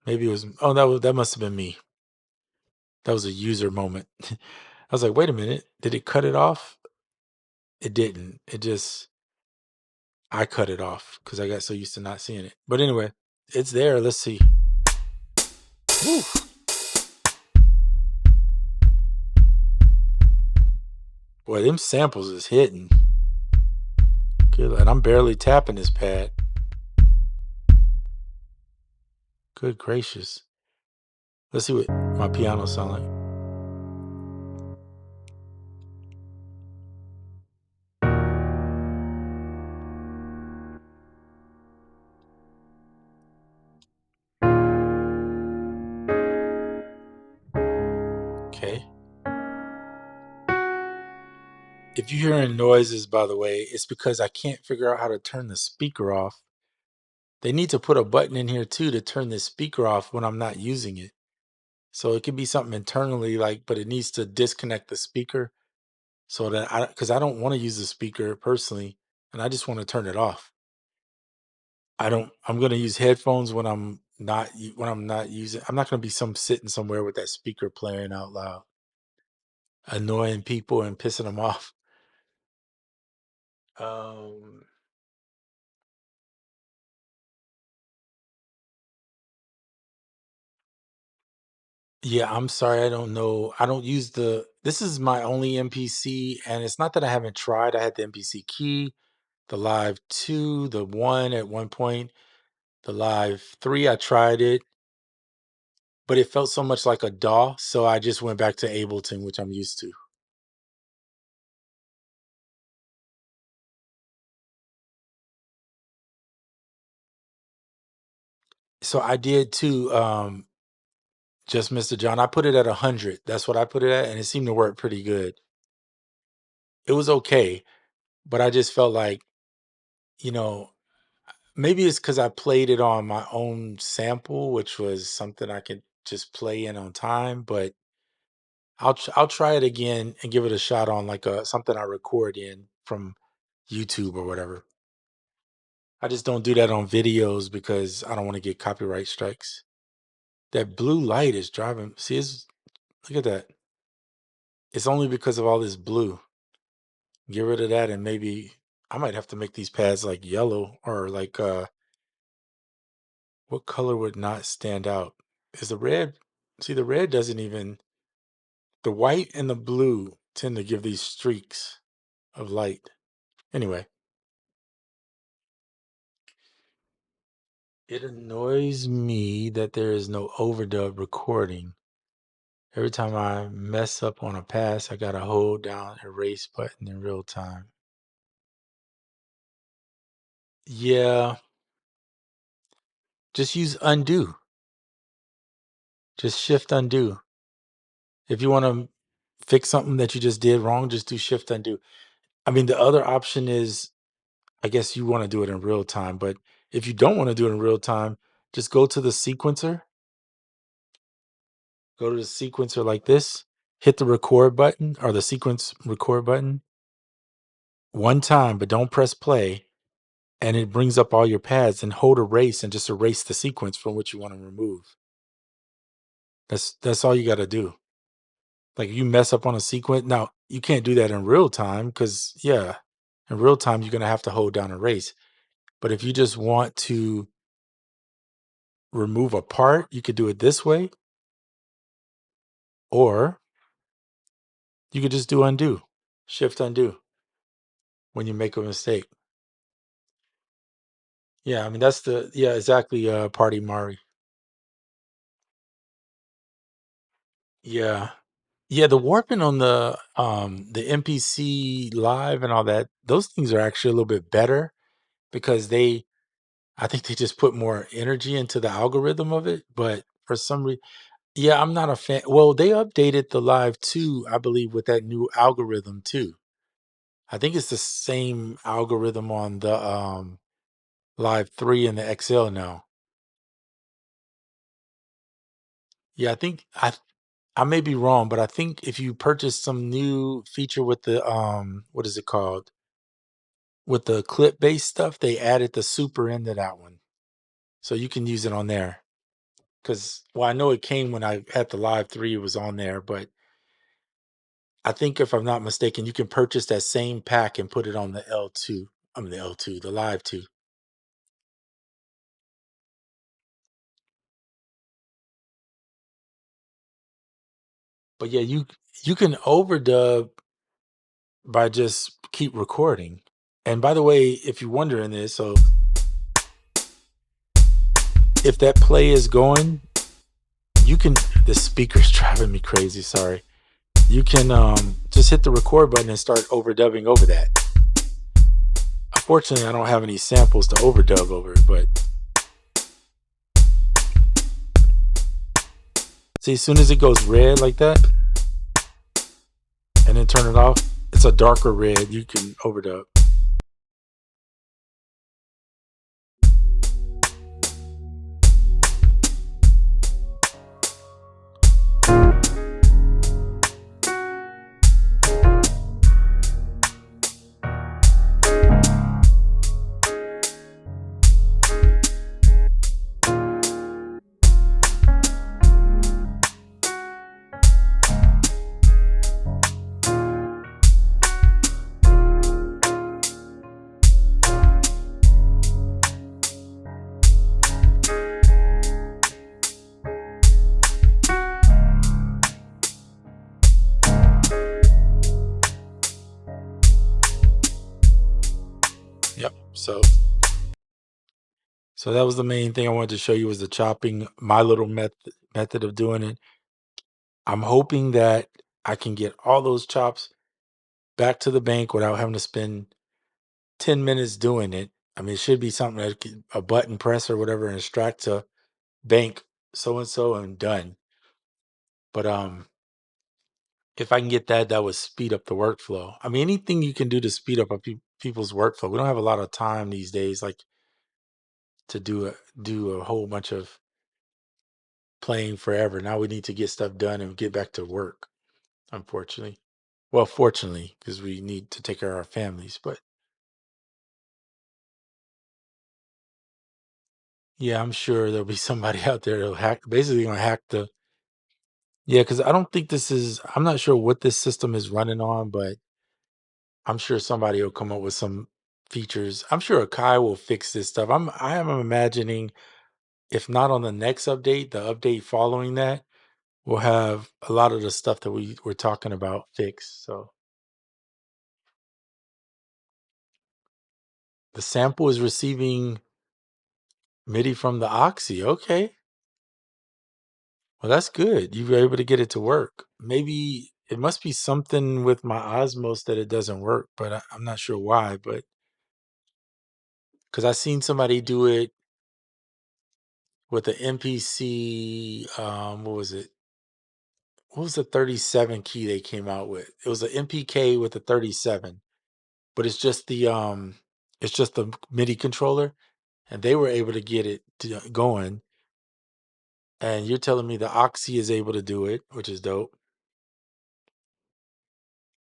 Maybe it was. Oh, that must have been me. That was a user moment. I was like, wait a minute. Did it cut it off? It didn't. I cut it off because I got so used to not seeing it. But anyway, it's there. Let's see. Woo. Boy, them samples is hitting. Good, and I'm barely tapping this pad. Good gracious. Let's see what my piano sound like. Okay. If you're hearing noises, by the way, it's because I can't figure out how to turn the speaker off. They need to put a button in here too to turn the speaker off when I'm not using it. So it could be something internally, like, but it needs to disconnect the speaker so that because I don't want to use the speaker personally, and I just want to turn it off. I'm going to use headphones when I'm not using. I'm not going to be sitting somewhere with that speaker playing out loud, annoying people and pissing them off. Um, yeah, I'm sorry. I don't know. I don't use this is my only MPC, and it's not that I haven't tried. I had the MPC key, the Live 2, the 1 at one point, the Live 3. I tried it, but it felt so much like a DAW, so I just went back to Ableton, which I'm used to. So I did too, just Mr. John. I put it at 100. That's what I put it at, and it seemed to work pretty good. It was okay, but I just felt like, you know, maybe it's because I played it on my own sample, which was something I could just play in on time. But I'll try it again and give it a shot on like something I record in from YouTube or whatever. I just don't do that on videos because I don't want to get copyright strikes. That blue light is driving. See, look at that. It's only because of all this blue. Get rid of that, and maybe I might have to make these pads like yellow or like what color would not stand out? Is the red? See, the red doesn't even. The white and the blue tend to give these streaks of light. Anyway, it annoys me that there is no overdub recording. Every time I mess up on a pass, I gotta hold down erase button in real time. Yeah, just use undo. Just shift undo. If you want to fix something that you just did wrong, just do shift undo. I mean, the other option is, I guess you want to do it in real time, but if you don't want to do it in real time, just go to the sequencer. Go to the sequencer like this, hit the record button or the sequence record button one time, but don't press play. And it brings up all your pads, and hold erase and just erase the sequence from which you want to remove. That's all you got to do. Like you mess up on a sequence. Now, you can't do that in real time because, yeah, in real time, you're going to have to hold down erase. But if you just want to remove a part, you could do it this way, or you could just do undo, shift undo when you make a mistake. Yeah, I mean, yeah, exactly, Party Mari. Yeah. Yeah, the warping on the MPC Live and all that, those things are actually a little bit better because I think they just put more energy into the algorithm of it, but for some reason, yeah, I'm not a fan. Well, they updated the Live 2, I believe, with that new algorithm too. I think it's the same algorithm on the Live 3 and the XL now. Yeah, I may be wrong, but I think if you purchase some new feature with the what is it called? With the clip based stuff, they added the super into that one. So you can use it on there. Cause well, I know it came when I had the Live 3, it was on there, but I think if I'm not mistaken, you can purchase that same pack and put it on the L2. I mean the L2, the Live 2. But yeah, you can overdub by just keep recording. And by the way, if you're wondering this, so if that play is going, you can, the speaker's driving me crazy, sorry. You can just hit the record button and start overdubbing over that. Unfortunately, I don't have any samples to overdub over it, but see, as soon as it goes red like that, and then turn it off, It's a darker red. You can overdub. Yep. So that was the main thing I wanted to show you, was the chopping. My little method of doing it. I'm hoping that I can get all those chops back to the bank without having to spend 10 minutes doing it. I mean, it should be something that a button press or whatever, and extract to bank so and so and done. But if I can get that, that would speed up the workflow. I mean, anything you can do to speed up people's workflow. We don't have a lot of time these days, like to do a whole bunch of playing forever. Now we need to get stuff done and get back to work. Unfortunately, well, fortunately, because we need to take care of our families. But yeah, I'm sure there'll be somebody out there that'll basically gonna hack the. Yeah, because I don't think this is. I'm not sure what this system is running on, but I'm sure somebody will come up with some features. I'm sure Akai will fix this stuff. I am imagining, if not on the next update, the update following that will have a lot of the stuff that we were talking about fixed. So the sample is receiving MIDI from the Oxy. Okay. Well, that's good. You were able to get it to work. Maybe it must be something with my Osmos that it doesn't work, but I'm not sure why. But because I seen somebody do it with the MPC, what was it? What was the 37 key they came out with? It was an MPK with a 37, but it's just the MIDI controller, and they were able to get it going. And you're telling me the Oxy is able to do it, which is dope.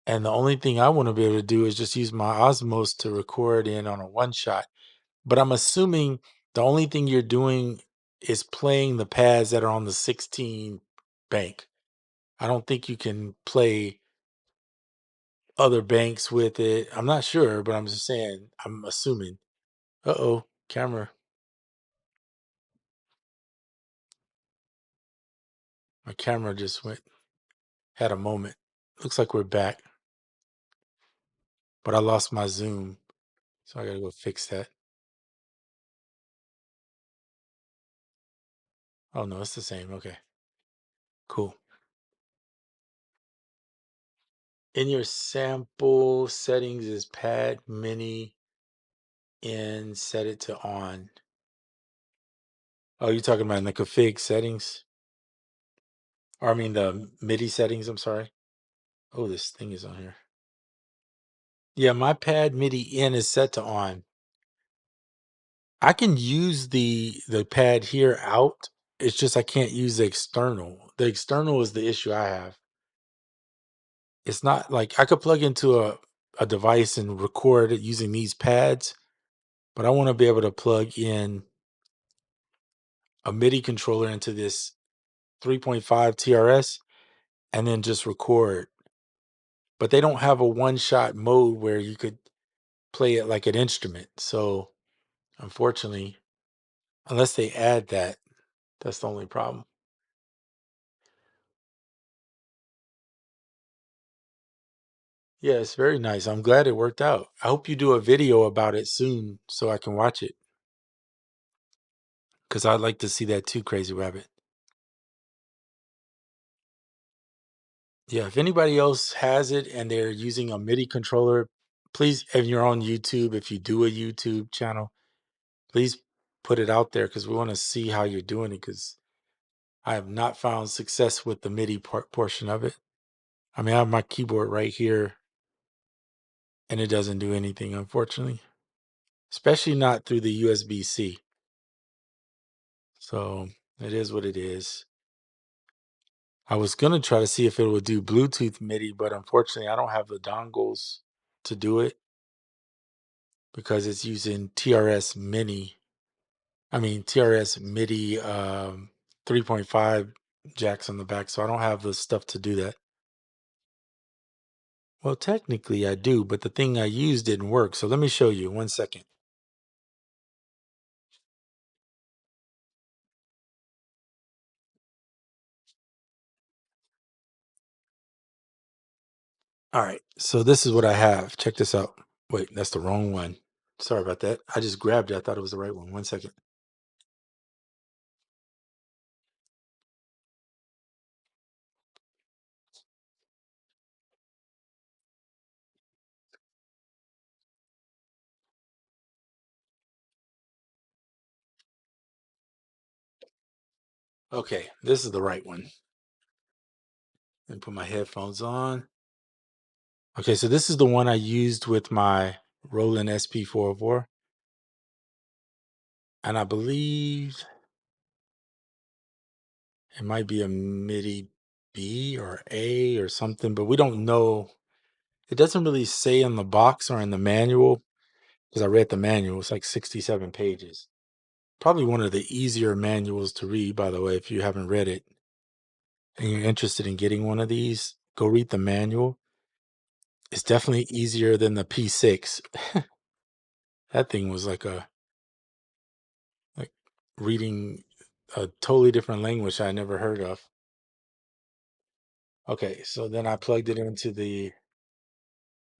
And the only thing I want to be able to do is just use my Osmos to record in on a one shot. But I'm assuming the only thing you're doing is playing the pads that are on the 16 bank. I don't think you can play other banks with it. I'm not sure, but I'm just saying, I'm assuming. Uh-oh, camera. My camera just had a moment. Looks like we're back, but I lost my zoom. So I gotta go fix that. Oh no, it's the same. Okay, cool. In your sample settings is pad mini and set it to on. Oh, you're talking about in the config settings? Or I mean the MIDI settings, I'm sorry. Oh, this thing is on here. Yeah, my pad MIDI in is set to on. I can use the pad here out. It's just I can't use the external. The external is the issue I have. It's not like I could plug into a device and record it using these pads, but I want to be able to plug in a MIDI controller into this 3.5 TRS and then just record. But they don't have a one-shot mode where you could play it like an instrument. So unfortunately, unless they add that, that's the only problem. Yeah, it's very nice. I'm glad it worked out. I hope you do a video about it soon so I can watch it, because I'd like to see that too, Crazy Rabbit. Yeah, if anybody else has it and they're using a MIDI controller, please, if you're on YouTube, if you do a YouTube channel, please put it out there because we want to see how you're doing it, because I have not found success with the MIDI portion of it. I mean, I have my keyboard right here and it doesn't do anything, unfortunately, especially not through the USB-C. So it is what it is. I was gonna try to see if it would do Bluetooth MIDI, but unfortunately, I don't have the dongles to do it because it's using TRS MIDI 3.5 jacks on the back, so I don't have the stuff to do that. Well, technically I do, but the thing I used didn't work. So let me show you 1 second. All right, so this is what I have. Check this out. Wait, that's the wrong one. Sorry about that. I just grabbed it. I thought it was the right one. 1 second. Okay, this is the right one. And put my headphones on. Okay, so this is the one I used with my Roland SP404. And I believe it might be a MIDI B or A or something, but we don't know. It doesn't really say in the box or in the manual because I read the manual. It's like 67 pages. Probably one of the easier manuals to read, by the way, if you haven't read it and you're interested in getting one of these, go read the manual. It's definitely easier than the P6. That thing was like reading a totally different language I never heard of. Okay, so then I plugged it into the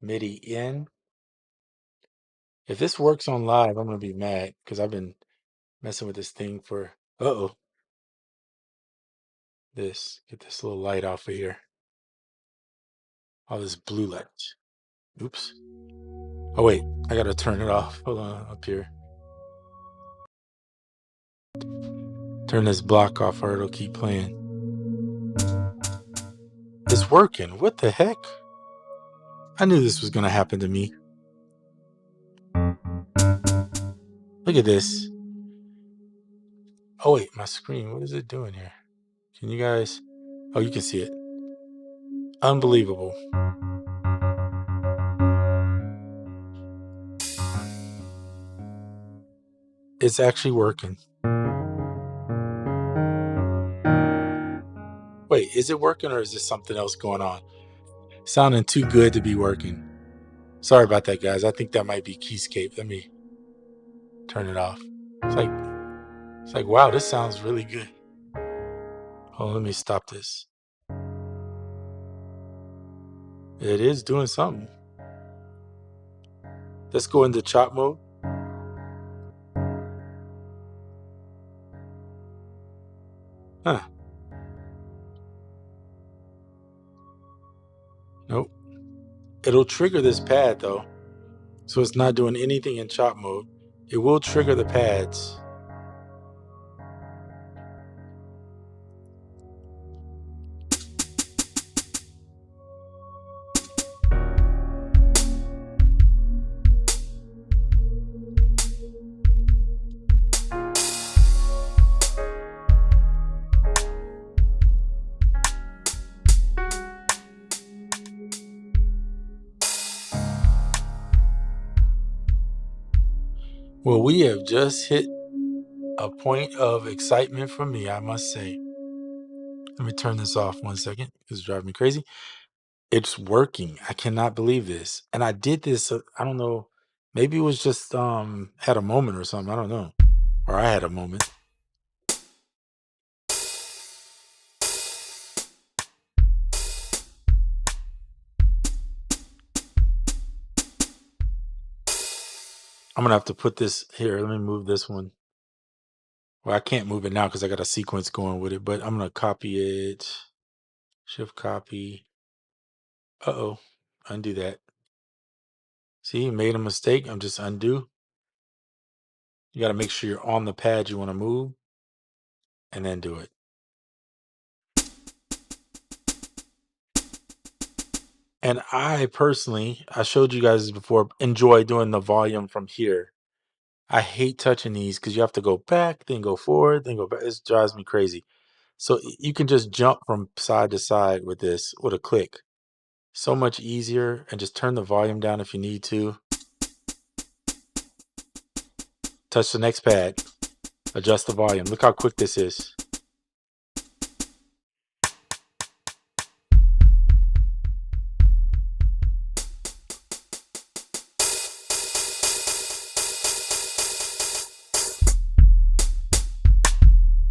MIDI in. If this works on live, I'm gonna be mad because I've been messing with this thing for get this little light off of here. All this blue light. Oops. Oh wait, I gotta turn it off. Hold on, up here. Turn this block off or it'll keep playing. It's working. What the heck? I knew this was gonna happen to me. Look at this. Oh wait, my screen. What is it doing here? Can you guys? Oh, you can see it. Unbelievable. It's actually working. Wait, is it working or is this something else going on? Sounding too good to be working. Sorry about that, guys. I think that might be Keyscape. Let me turn it off. It's like wow, this sounds really good. Oh, let me stop this. It is doing something. Let's go into chop mode. Huh. Nope. It'll trigger this pad though. So it's not doing anything in chop mode. It will trigger the pads. Well, we have just hit a point of excitement for me, I must say. Let me turn this off 1 second. It's driving me crazy. It's working. I cannot believe this. And I did this, I don't know, maybe it was just had a moment or something. I don't know. Or I had a moment. I'm gonna have to put this here. Let me move this one. Well, I can't move it now because I got a sequence going with it, but I'm gonna copy it. Shift copy. Uh-oh. Undo that. See, you made a mistake. I'm just undo. You got to make sure you're on the pad you want to move and then do it. And I personally, I showed you guys this before, enjoy doing the volume from here. I hate touching these because you have to go back, then go forward, then go back. It drives me crazy. So you can just jump from side to side with this with a click. So much easier, and just turn the volume down if you need to. Touch the next pad, adjust the volume. Look how quick this is.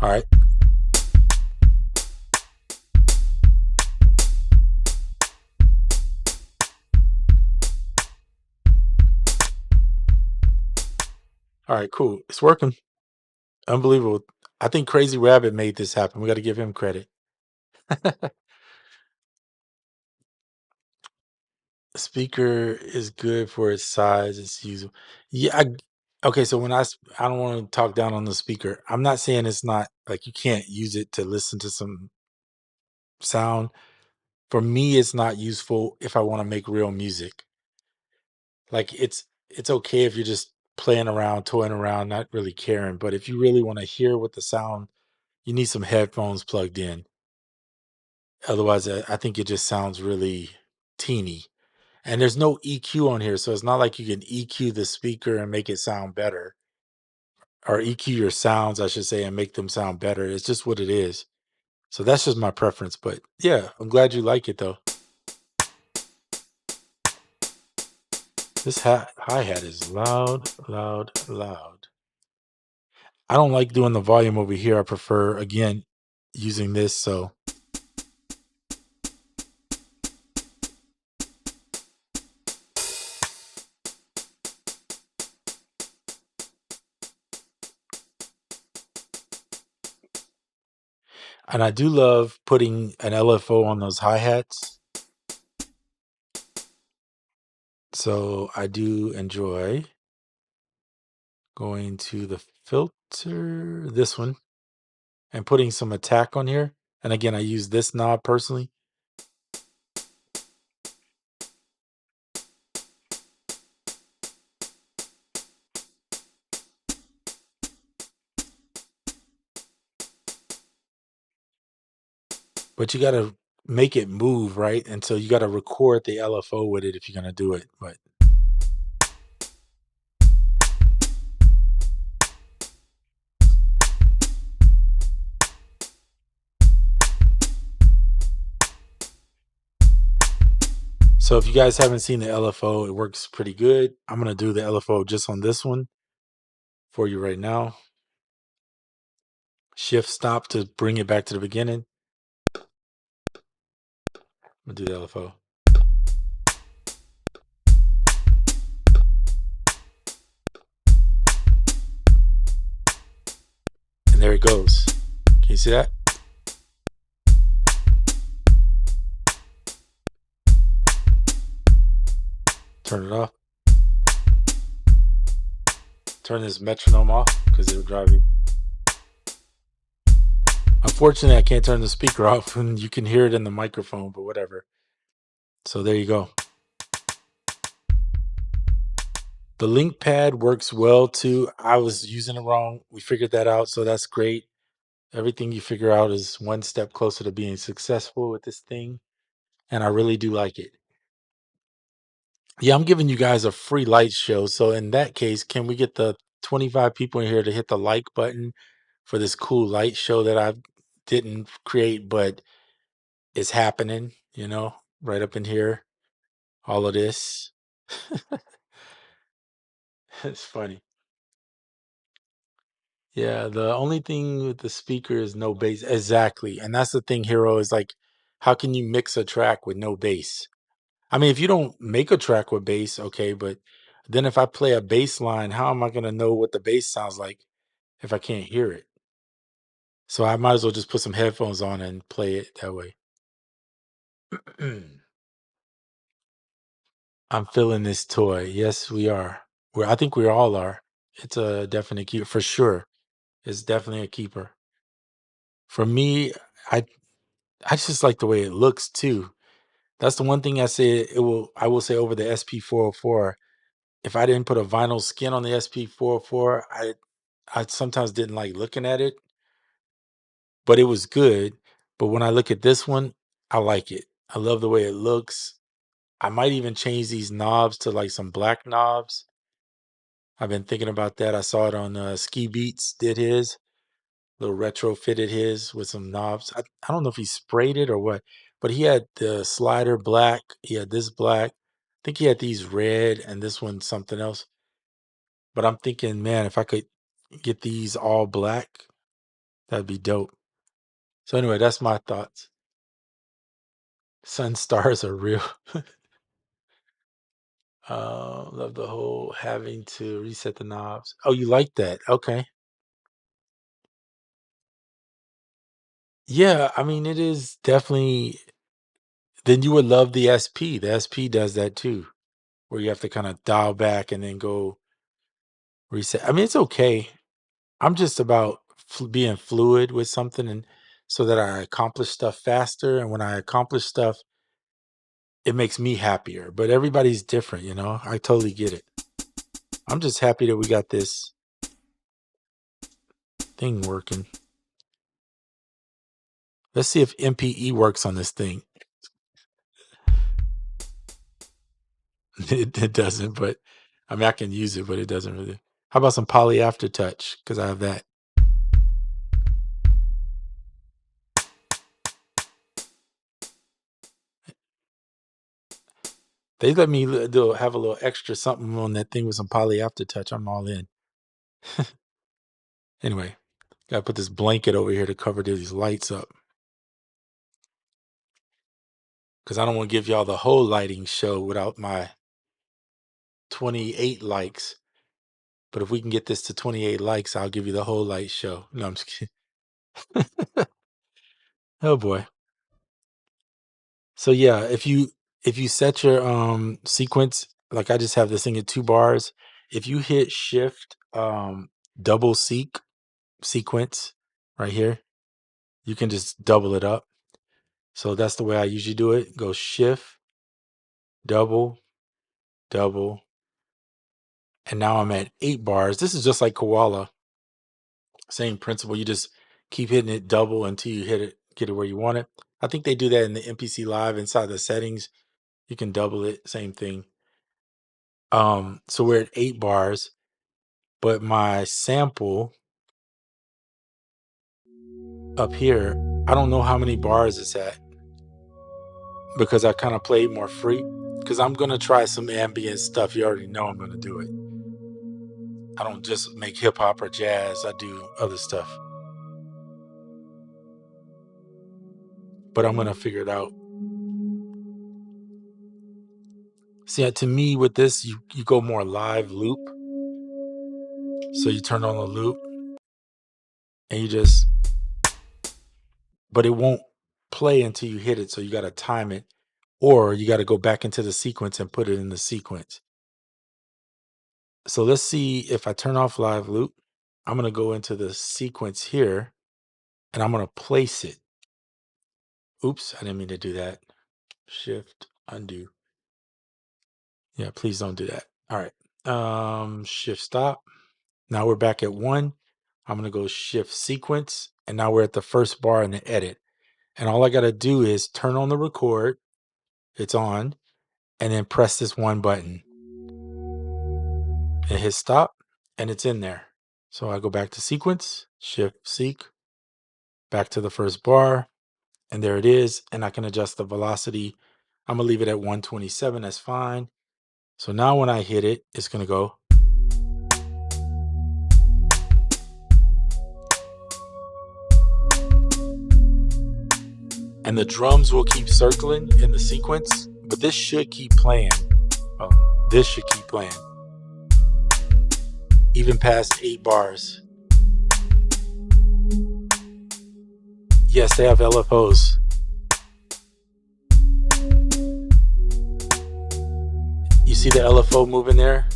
All right. All right, cool. It's working. Unbelievable. I think Crazy Rabbit made this happen. We got to give him credit. Speaker is good for its size. It's usable. Yeah. Okay. So I don't want to talk down on the speaker. I'm not saying it's not like you can't use it to listen to some sound. For me, it's not useful if I want to make real music. Like it's okay if you're just playing around, toying around, not really caring. But if you really want to hear what the sound, you need some headphones plugged in. Otherwise, I think it just sounds really teeny. And there's no EQ on here, so it's not like you can EQ the speaker and make it sound better, or EQ your sounds, I should say, and make them sound better. It's just what it is. So that's just my preference. But yeah, I'm glad you like it though. This hi-hat is loud, loud, loud. I don't like doing the volume over here. I prefer, again, using this. So, and I do love putting an LFO on those hi-hats. So I do enjoy going to the filter, this one, and putting some attack on here. And again, I use this knob personally. But you got to make it move, right? And so you got to record the LFO with it if you're going to do it. But so if you guys haven't seen the LFO, it works pretty good. I'm going to do the LFO just on this one for you right now. Shift stop to bring it back to the beginning. I'm going to do the LFO. And there it goes. Can you see that? Turn it off. Turn this metronome off because it'll drive you. Unfortunately, I can't turn the speaker off, and you can hear it in the microphone, but whatever. So there you go. The link pad works well too. I was using it wrong. We figured that out, so that's great. Everything you figure out is one step closer to being successful with this thing, and I really do like it. Yeah, I'm giving you guys a free light show. So in that case, can we get the 25 people in here to hit the like button for this cool light show that I didn't create, but it's happening, right up in here. All of this. It's funny. Yeah, the only thing with the speaker is no bass. Exactly. And that's the thing, Hero, is like, how can you mix a track with no bass? I mean, if you don't make a track with bass, okay, but then if I play a bass line, how am I going to know what the bass sounds like if I can't hear it? So I might as well just put some headphones on and play it that way. I'm feeling this toy. Yes, we are. I think we all are. It's a definite keeper for sure. It's definitely a keeper. For me, I I just like the way it looks too. That's the one thing I will say over the SP404. If I didn't put a vinyl skin on the SP404, I sometimes didn't like looking at it, but it was good. But when I look at this one, I like it. I love the way it looks. I might even change these knobs to like some black knobs. I've been thinking about that. I saw it on Ski Beats did his. Little retrofitted his with some knobs. I don't know if he sprayed it or what, but he had the slider black. He had this black. I think he had these red and this one something else. But I'm thinking, man, if I could get these all black, that'd be dope. So anyway, that's my thoughts. Sun stars are real. Love the whole having to reset the knobs. Oh, you like that? Okay. Yeah, I mean, it is definitely. Then you would love the SP. The SP does that too, where you have to kind of dial back and then go reset. I mean, it's okay. I'm just about being fluid with something, and so that I accomplish stuff faster. And when I accomplish stuff, it makes me happier. But everybody's different, you know? I totally get it. I'm just happy that we got this thing working. Let's see if MPE works on this thing. It doesn't, but I mean, I can use it, but it doesn't really. How about some poly aftertouch? Because I have that. They let me have a little extra something on that thing with some poly aftertouch. I'm all in. Anyway, gotta put this blanket over here to cover these lights up. Because I don't want to give y'all the whole lighting show without my 28 likes. But if we can get this to 28 likes, I'll give you the whole light show. No, I'm just kidding. Oh boy. So yeah, if you set your sequence, like I just have this thing at 2 bars. If you hit shift double sequence right here, you can just double it up. So that's the way I usually do it. Go shift, double, double, and now I'm at 8 bars. This is just like Koala. Same principle. You just keep hitting it double until you get it where you want it. I think they do that in the MPC Live inside the settings. You can double it, same thing. So we're at 8 bars, but my sample up here, I don't know how many bars it's at because I kind of played more free. Because I'm gonna try some ambient stuff. You already know I'm gonna do it. I don't just make hip hop or jazz. I do other stuff. But I'm gonna figure it out. See, to me with this, you go more live loop. So you turn on the loop and you just, but it won't play until you hit it. So you got to time it, or you got to go back into the sequence and put it in the sequence. So let's see if I turn off live loop. I'm going to go into the sequence here and I'm going to place it. Oops, I didn't mean to do that. Shift, undo. Yeah, please don't do that. All right. Shift stop. Now we're back at 1. I'm going to go shift sequence. And now we're at the first bar in the edit. And all I got to do is turn on the record. It's on. And then press this one button. And hit stop. And it's in there. So I go back to sequence. Shift seek. Back to the first bar. And there it is. And I can adjust the velocity. I'm going to leave it at 127. That's fine. So now when I hit it, it's going to go. And the drums will keep circling in the sequence, but this should keep playing. This should keep playing. Even past 8 bars. Yes, they have LFOs. You see the LFO moving there?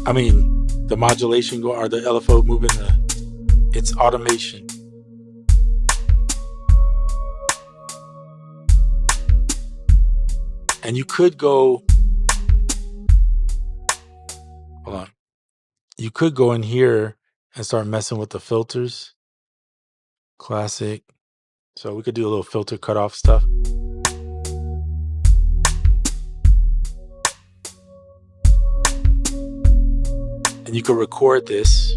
I mean, the modulation or the LFO moving, it's automation. And you could go, hold on. You could go in here and start messing with the filters. Classic. So we could do a little filter cutoff stuff. And you could record this.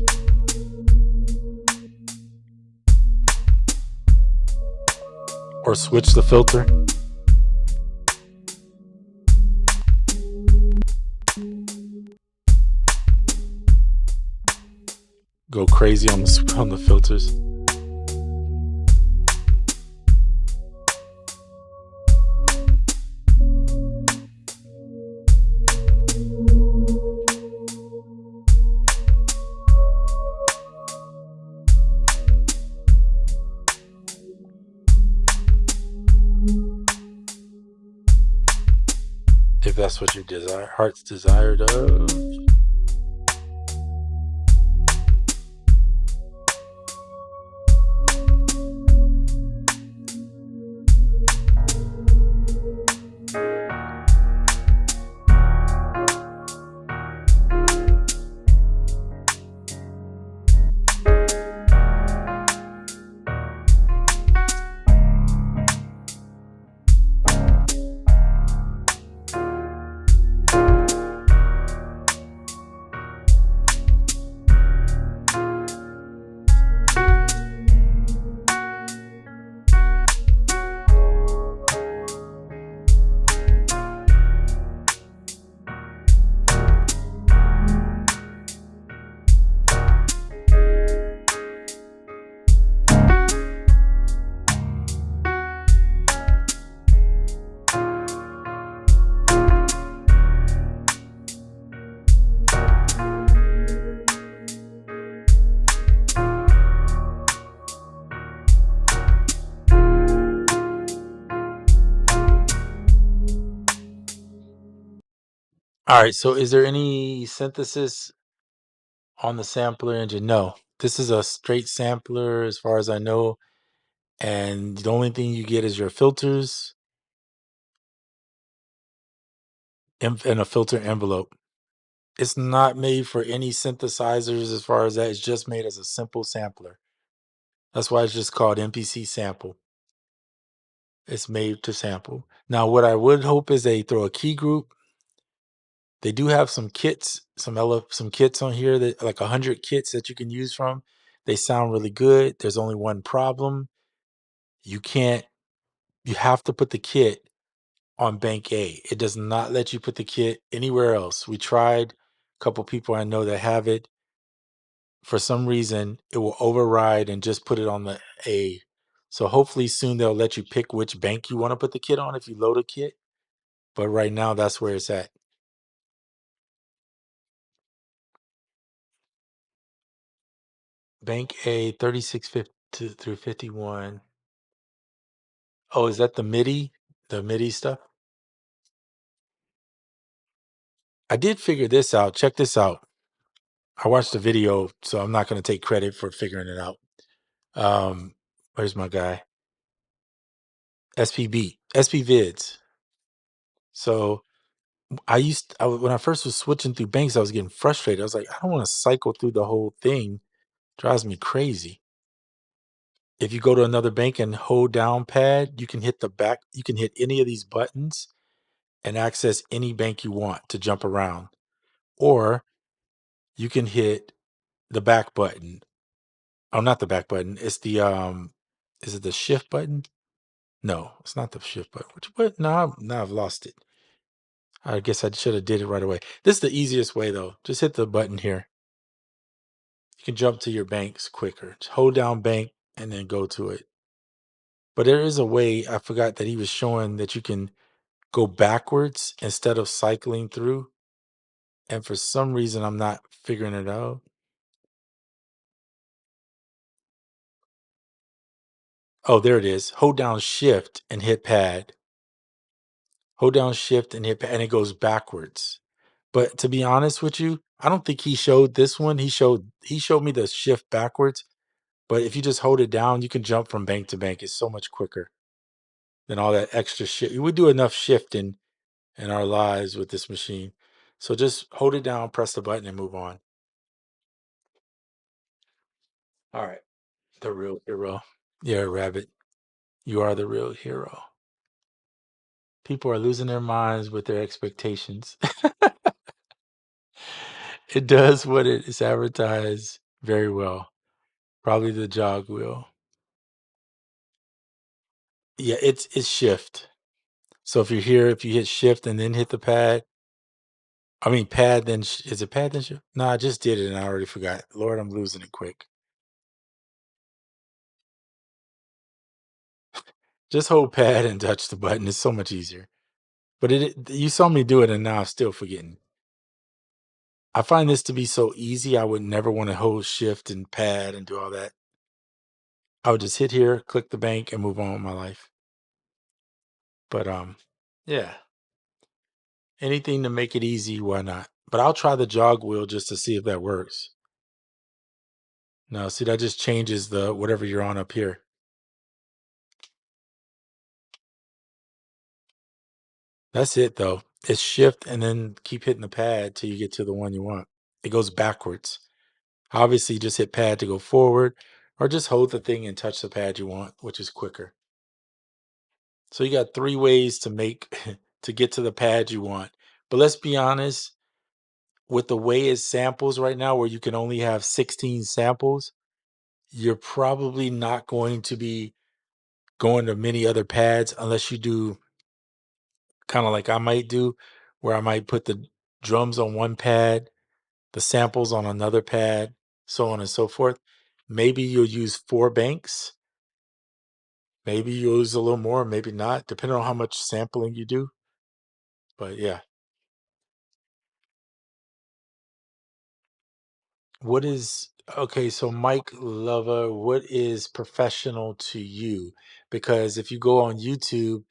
Or switch the filter. Go crazy on the filters. If that's what your heart's desired of. All right, so is there any synthesis on the sampler engine? No, this is a straight sampler as far as I know. And the only thing you get is your filters and a filter envelope. It's not made for any synthesizers as far as that. It's just made as a simple sampler. That's why it's just called MPC Sample. It's made to sample. Now, what I would hope is they throw a key group. They do have some kits, some kits on here that like 100 kits that you can use from. They sound really good. There's only one problem. You can't. You have to put the kit on bank A. It does not let you put the kit anywhere else. We tried. A couple people I know that have it. For some reason, it will override and just put it on the A. So hopefully soon they'll let you pick which bank you want to put the kit on if you load a kit. But right now, that's where it's at. Bank A 3650 through 51. Oh, is that the MIDI? The MIDI stuff? I did figure this out. Check this out. I watched the video, so I'm not going to take credit for figuring it out. Where's my guy? SPB, SP Vids. So when I first was switching through banks, I was getting frustrated. I was like, I don't want to cycle through the whole thing. Drives me crazy. If you go to another bank and hold down pad, you can hit the back. You can hit any of these buttons and access any bank you want to jump around. Or you can hit the back button. Oh, not the back button. It's the is it the shift button? No, it's not the shift button. Which button? Now I've lost it. I guess I should have did it right away. This is the easiest way though. Just hit the button here. You can jump to your banks quicker. Just hold down bank and then go to it. But there is a way, I forgot that he was showing that you can go backwards instead of cycling through. And for some reason, I'm not figuring it out. Oh, there it is. Hold down shift and hit pad. Hold down shift and hit pad, and it goes backwards. But to be honest with you, I don't think he showed this one. He showed me the shift backwards. But if you just hold it down, you can jump from bank to bank. It's so much quicker than all that extra shift. We do enough shifting in our lives with this machine. So just hold it down, press the button, and move on. All right. The real hero. Yeah, Rabbit. You are the real hero. People are losing their minds with their expectations. It does what it is advertised very well. Probably the jog wheel. Yeah, it's shift. So if you're here, if you hit shift and then hit the pad, I mean pad, then is it pad then shift? No, I just did it and I already forgot. Lord, I'm losing it quick. Just hold pad and touch the button. It's so much easier. But you saw me do it and now I'm still forgetting. I find this to be so easy. I would never want to hold shift and pad and do all that. I would just hit here, click the bank, and move on with my life. But yeah, anything to make it easy, why not? But I'll try the jog wheel just to see if that works. No, see that just changes the whatever you're on up here. That's it though. It's shift and then keep hitting the pad till you get to the one you want. It goes backwards. Obviously, just hit pad to go forward, or just hold the thing and touch the pad you want, which is quicker. So you got 3 ways to make to get to the pad you want. But let's be honest, with the way it samples right now, where you can only have 16 samples, you're probably not going to be going to many other pads unless you do kind of like I might do, where I might put the drums on one pad, the samples on another pad, so on and so forth. Maybe you'll use 4 banks. Maybe you'll use a little more, maybe not, depending on how much sampling you do. But yeah. What is okay, so Mike Lover, what is professional to you? Because if you go on YouTube,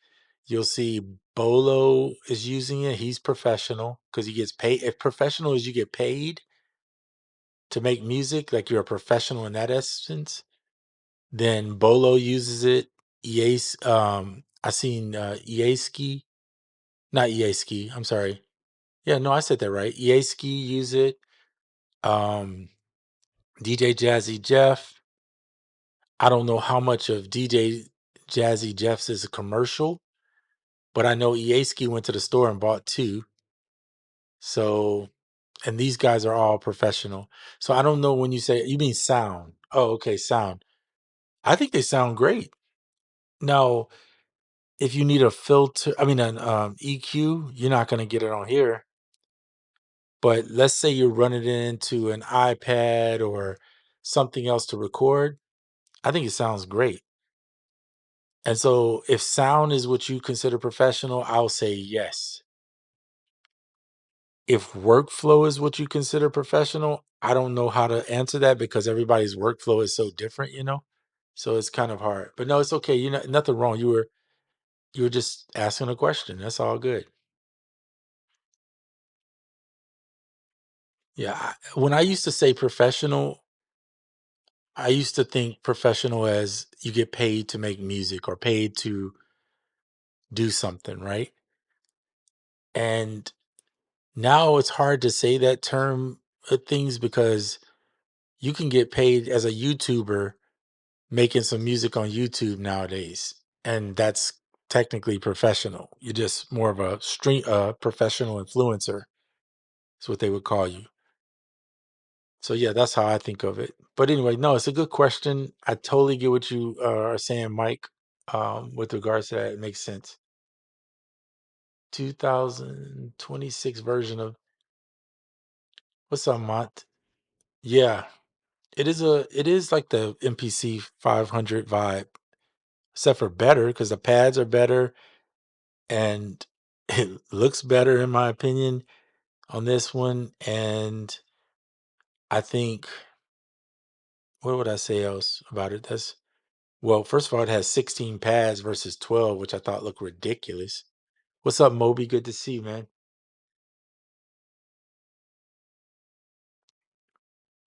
you'll see Bolo is using it. He's professional because he gets paid. If professional is you get paid to make music, like you're a professional in that essence, then Bolo uses it. I seen Easki, not Easki, I'm sorry. Yeah, no, I said that right. Easki use it. Um, DJ Jazzy Jeff. I don't know how much of DJ Jazzy Jeff's is a commercial, but I know Easki went to the store and bought 2. So, and these guys are all professional. So I don't know when you say you mean sound. Oh, okay, sound. I think they sound great. Now, if you need a filter, I mean an EQ, you're not going to get it on here. But let's say you're running it into an iPad or something else to record. I think it sounds great. And so if sound is what you consider professional, I'll say yes. If workflow is what you consider professional, I don't know how to answer that because everybody's workflow is so different, you know? So it's kind of hard. But no, it's okay. You know, nothing wrong. You were just asking a question. That's all good. Yeah. When I used to say professional, I used to think professional as you get paid to make music or paid to do something, right? And now it's hard to say that term things because you can get paid as a YouTuber making some music on YouTube nowadays, and that's technically professional. You're just more of a stream professional influencer. Is what they would call you. So yeah, that's how I think of it. But anyway, no, it's a good question. I totally get what you are saying, Mike. With regards to that, it makes sense. 2026 version of what's up, Mont? Yeah, it is like the MPC 500 vibe, except for better because the pads are better and it looks better in my opinion on this one. And I think what would I say else about it? That's well, first of all, it has 16 pads versus 12, which I thought looked ridiculous. What's up, Moby? Good to see you, man.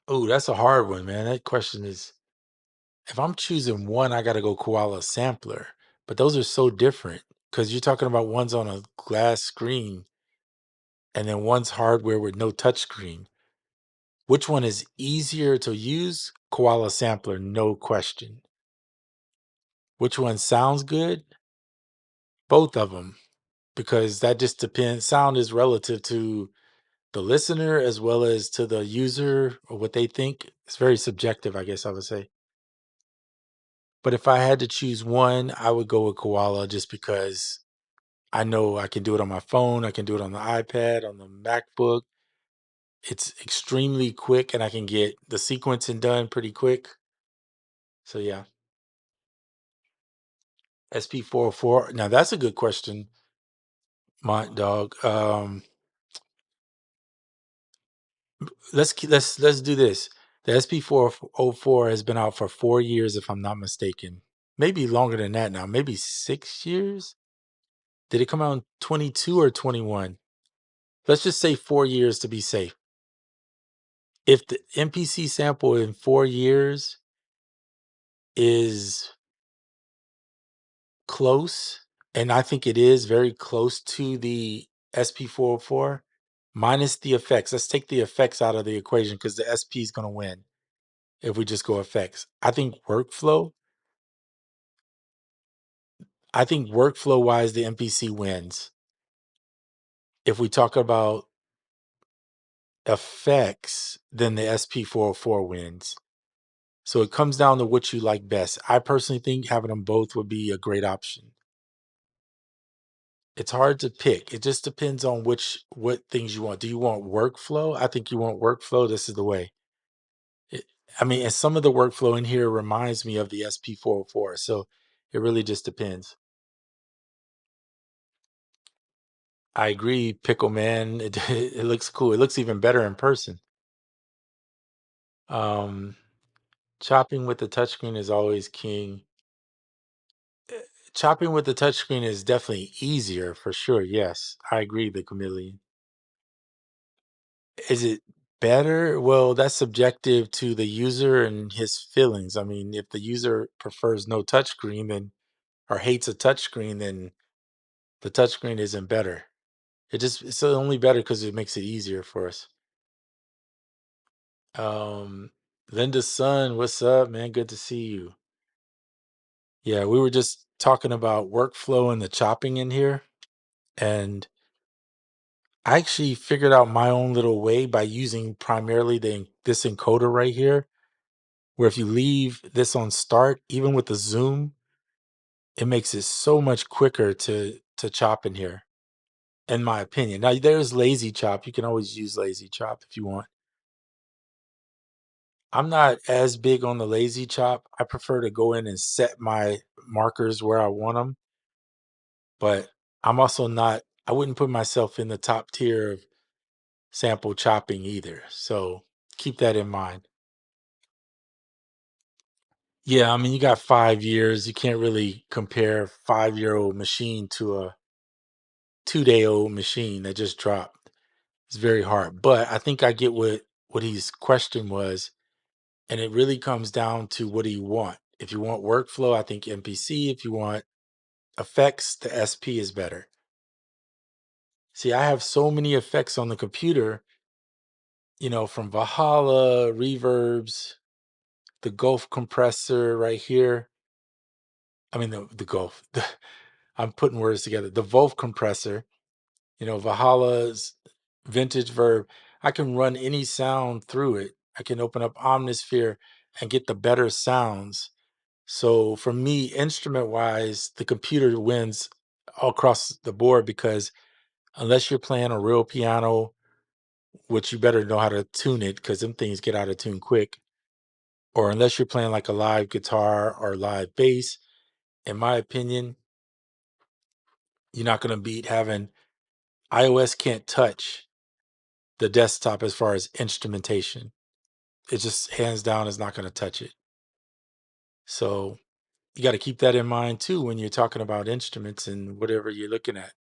Oh, that's a hard one, man. That question is if I'm choosing one, I gotta go koala sampler. But those are so different. because you're talking about one's on a glass screen and then one's hardware with no touch screen. Which one is easier to use? Koala Sampler, no question. Which one sounds good? Both of them, because that just depends. Sound is relative to the listener as well as to the user or what they think. It's very subjective, I guess I would say. But if I had to choose one, I would go with Koala just because I know I can do it on my phone, I can do it on the iPad, on the MacBook. It's extremely quick and I can get the sequencing done pretty quick. So yeah, SP404. Now that's a good question, Mont Dog. Let's do this. The SP404 has been out for 4 years, if I'm not mistaken. Maybe longer than that now. Maybe 6 years. Did it come out in 22 or 21? Let's just say 4 years to be safe. If the MPC sample in 4 years is close, and I think it is very close to the SP404, minus the effects. Let's take the effects out of the equation because the SP is going to win if we just go effects. I think workflow wise, the MPC wins. If we talk about effects, then the SP404 wins. So it comes down to what you like best. I personally think having them both would be a great option. It's hard to pick. It just depends on what things you want. Do you want workflow? I think you want workflow. This is the way. It, I mean, and some of the workflow in here reminds me of the SP404. So it really just depends. I agree, Pickle Man. It looks cool. It looks even better in person. Um, chopping with the touchscreen is always king. Eh, Chopping with the touchscreen is definitely easier for sure. Yes, I agree, the chameleon. Is it better? Well, that's subjective to the user and his feelings. I mean, if the user prefers no touchscreen, then or hates a touchscreen, then the touchscreen isn't better. It's only better because it makes it easier for us. Um, Linda's son, what's up, man? Good to see you. Yeah, we were just talking about workflow and the chopping in here, and I actually figured out my own little way by using primarily this encoder right here, where if you leave this on start, even with the zoom, it makes it so much quicker to chop in here, in my opinion. Now there's lazy chop. You can always use lazy chop if you want. I'm not as big on the lazy chop. I prefer to go in and set my markers where I want them, but I'm also not, I wouldn't put myself in the top tier of sample chopping either. So keep that in mind. Yeah, I mean, you got 5 years. You can't really compare 5-year-old machine to a 2-day-old machine that just dropped. It's very hard. But I think I get what his question was, and it really comes down to what do you want? If you want workflow, I think MPC. If you want effects, the SP is better. See, I have so many effects on the computer, from Valhalla, reverbs, the Gulf compressor right here. I mean, the Gulf. I'm putting words together. The Wolf compressor, Valhalla's vintage verb. I can run any sound through it. I can open up Omnisphere and get the better sounds. So for me, instrument wise, the computer wins all across the board because unless you're playing a real piano, which you better know how to tune it because them things get out of tune quick, or unless you're playing like a live guitar or live bass, in my opinion, you're not going to beat having iOS can't touch the desktop as far as instrumentation. It just hands down is not going to touch it. So you got to keep that in mind too when you're talking about instruments and whatever you're looking at.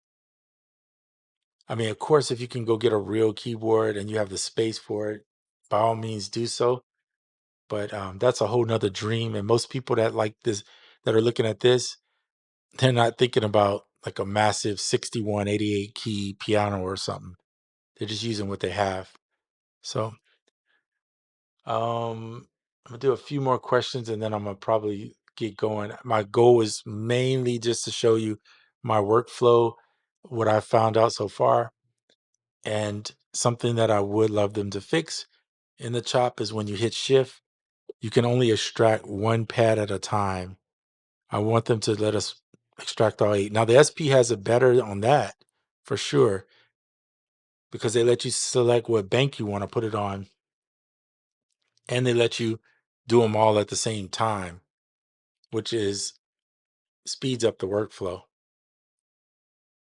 I mean, of course, if you can go get a real keyboard and you have the space for it, by all means do so. But that's a whole nother dream. And most people that like this, that are looking at this, they're not thinking about like a massive 61, 88 key piano or something. They're just using what they have. So I'm gonna do a few more questions and then I'm gonna probably get going. My goal is mainly just to show you my workflow, what I found out so far, and something that I would love them to fix in the chop is when you hit shift, you can only extract one pad at a time. I want them to let us extract all 8. Now the SP has it better on that for sure because they let you select what bank you want to put it on and they let you do them all at the same time, which is speeds up the workflow.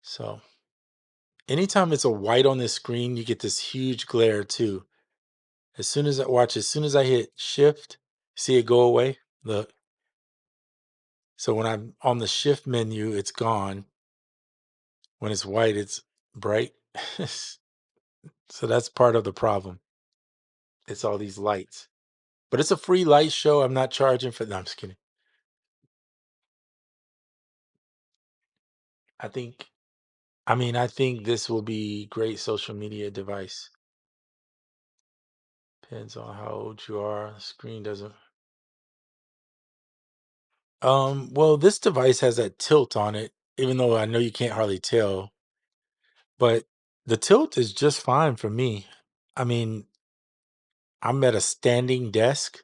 So anytime it's a white on this screen, you get this huge glare too. As soon as I hit shift, see it go away. Look. So when I'm on the shift menu, it's gone. When it's white, it's bright. So that's part of the problem. It's all these lights. But it's a free light show. I'm not charging for no, I'm just kidding. I think I think this will be great social media device. Depends on how old you are. The screen doesn't. Well, this device has that tilt on it, even though I know you can't hardly tell, but the tilt is just fine for me. I mean, I'm at a standing desk,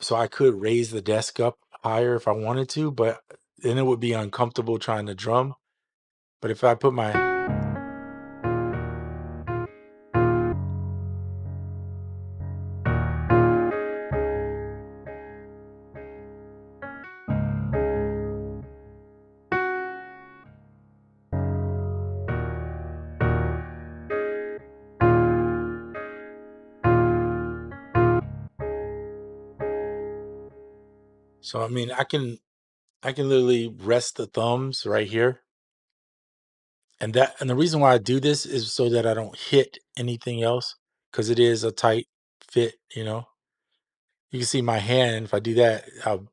so I could raise the desk up higher if I wanted to, but then it would be uncomfortable trying to drum. But if I put my so I can literally rest the thumbs right here. And the reason why I do this is so that I don't hit anything else because it is a tight fit, you know. You can see my hand, if I do that, how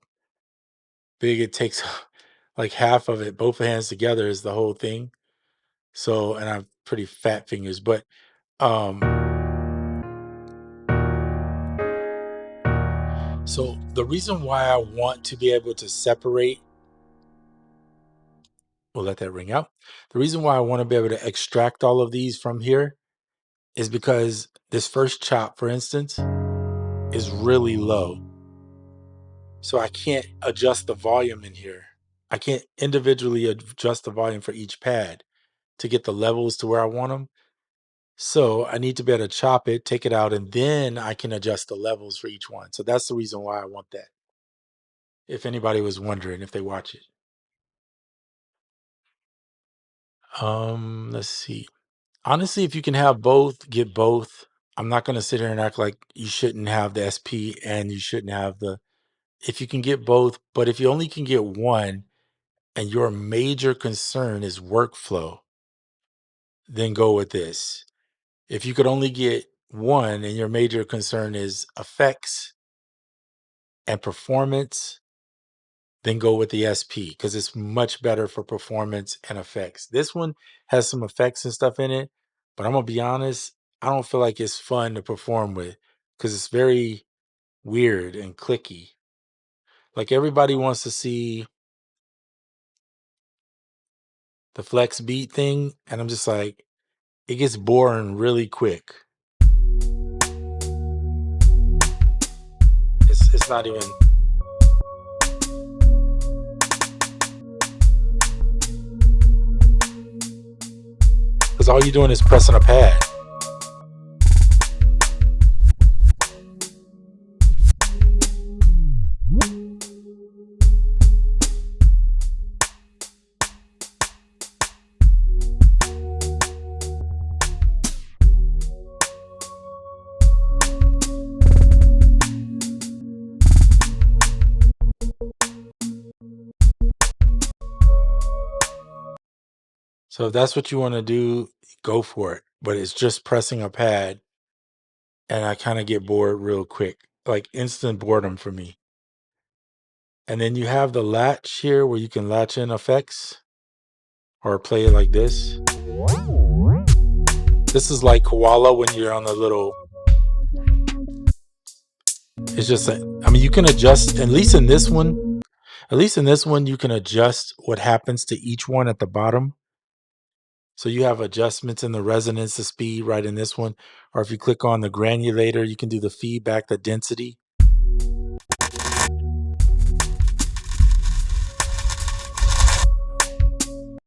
big it takes like half of it, both hands together is the whole thing. So, and I have pretty fat fingers, but um so the reason why I want to be able to separate, we'll let that ring out. The reason why I want to be able to extract all of these from here is because this first chop, for instance, is really low. So I can't adjust the volume in here. I can't individually adjust the volume for each pad to get the levels to where I want them. So I need to be able to chop it, take it out, and then I can adjust the levels for each one. So that's the reason why I want that. If anybody was wondering if they watch it. Let's see. Honestly, if you can have both, get both. I'm not gonna sit here and act like you shouldn't have the SP and you shouldn't have the if you can get both, but if you only can get one and your major concern is workflow, then go with this. If you could only get one and your major concern is effects and performance, then go with the SP because it's much better for performance and effects. This one has some effects and stuff in it, but I'm gonna be honest, I don't feel like it's fun to perform with because it's very weird and clicky. Like everybody wants to see the flex beat thing, and I'm just like, it gets boring really quick. It's not even because all you're doing is pressing a pad. So if that's what you want to do, go for it. But it's just pressing a pad, and I kind of get bored real quick, like instant boredom for me. And then you have the latch here where you can latch in effects. or play it like this. This is like koala when you're on the little. It's just, I mean, you can adjust, at least in this one, you can adjust what happens to each one at the bottom. So you have adjustments in the resonance, the speed right in this one. Or if you click on the granulator, you can do the feedback, the density.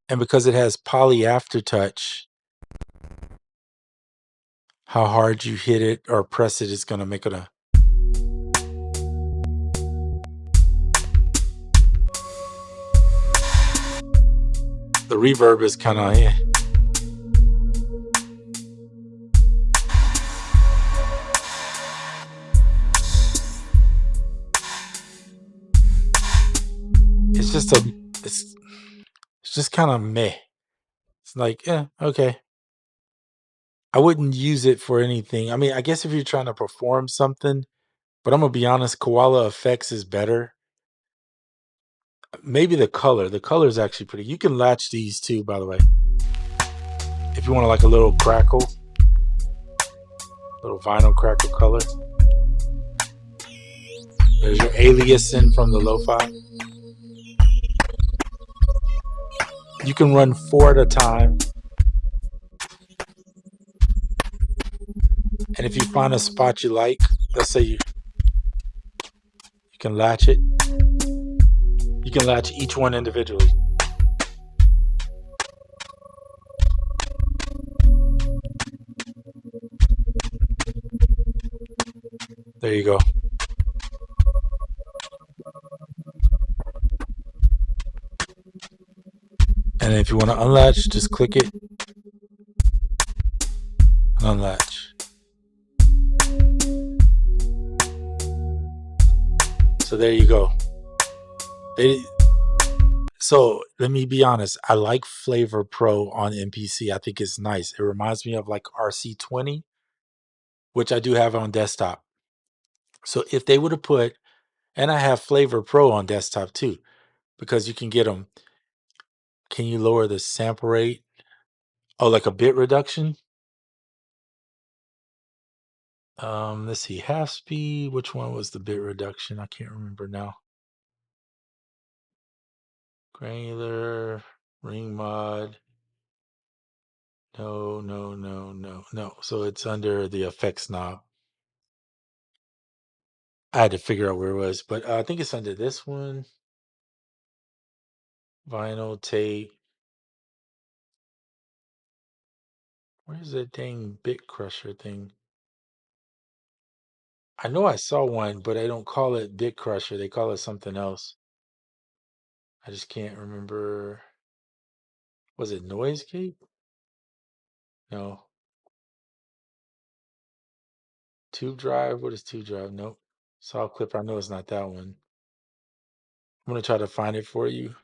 And because it has poly aftertouch, how hard you hit it or press it is going to make it a. The reverb is kind of, yeah. It's just it's just kind of meh. It's like, yeah, okay. I wouldn't use it for anything. I mean, I guess if you're trying to perform something, but I'm gonna be honest, Koala Effects is better. Maybe the color is actually pretty. You can latch these too, by the way. If you want like a little crackle, little vinyl crackle color. There's your aliasing from the lo-fi. You can run 4 at a time. And if you find a spot you like, let's say you can latch it. You can latch each one individually. There you go. And if you want to unlatch, just click it and unlatch. So there you go. So let me be honest. I like Flavor Pro on MPC. I think it's nice. It reminds me of like RC20, which I do have on desktop. So if they would have put, and I have Flavor Pro on desktop too, because you can get them. Can you lower the sample rate? Oh, like a bit reduction? Let's see, half speed. Which one was the bit reduction? I can't remember now. Granular, ring mod. No. So it's under the effects knob. I had to figure out where it was, but I think it's under this one. Vinyl tape. Where's that dang bit crusher thing? I know I saw one, but I don't call it bit crusher. They call it something else. I just can't remember. Was it noise gate? No. Tube drive? What is tube drive? Nope. Saw clip. I know it's not that one. I'm going to try to find it for you.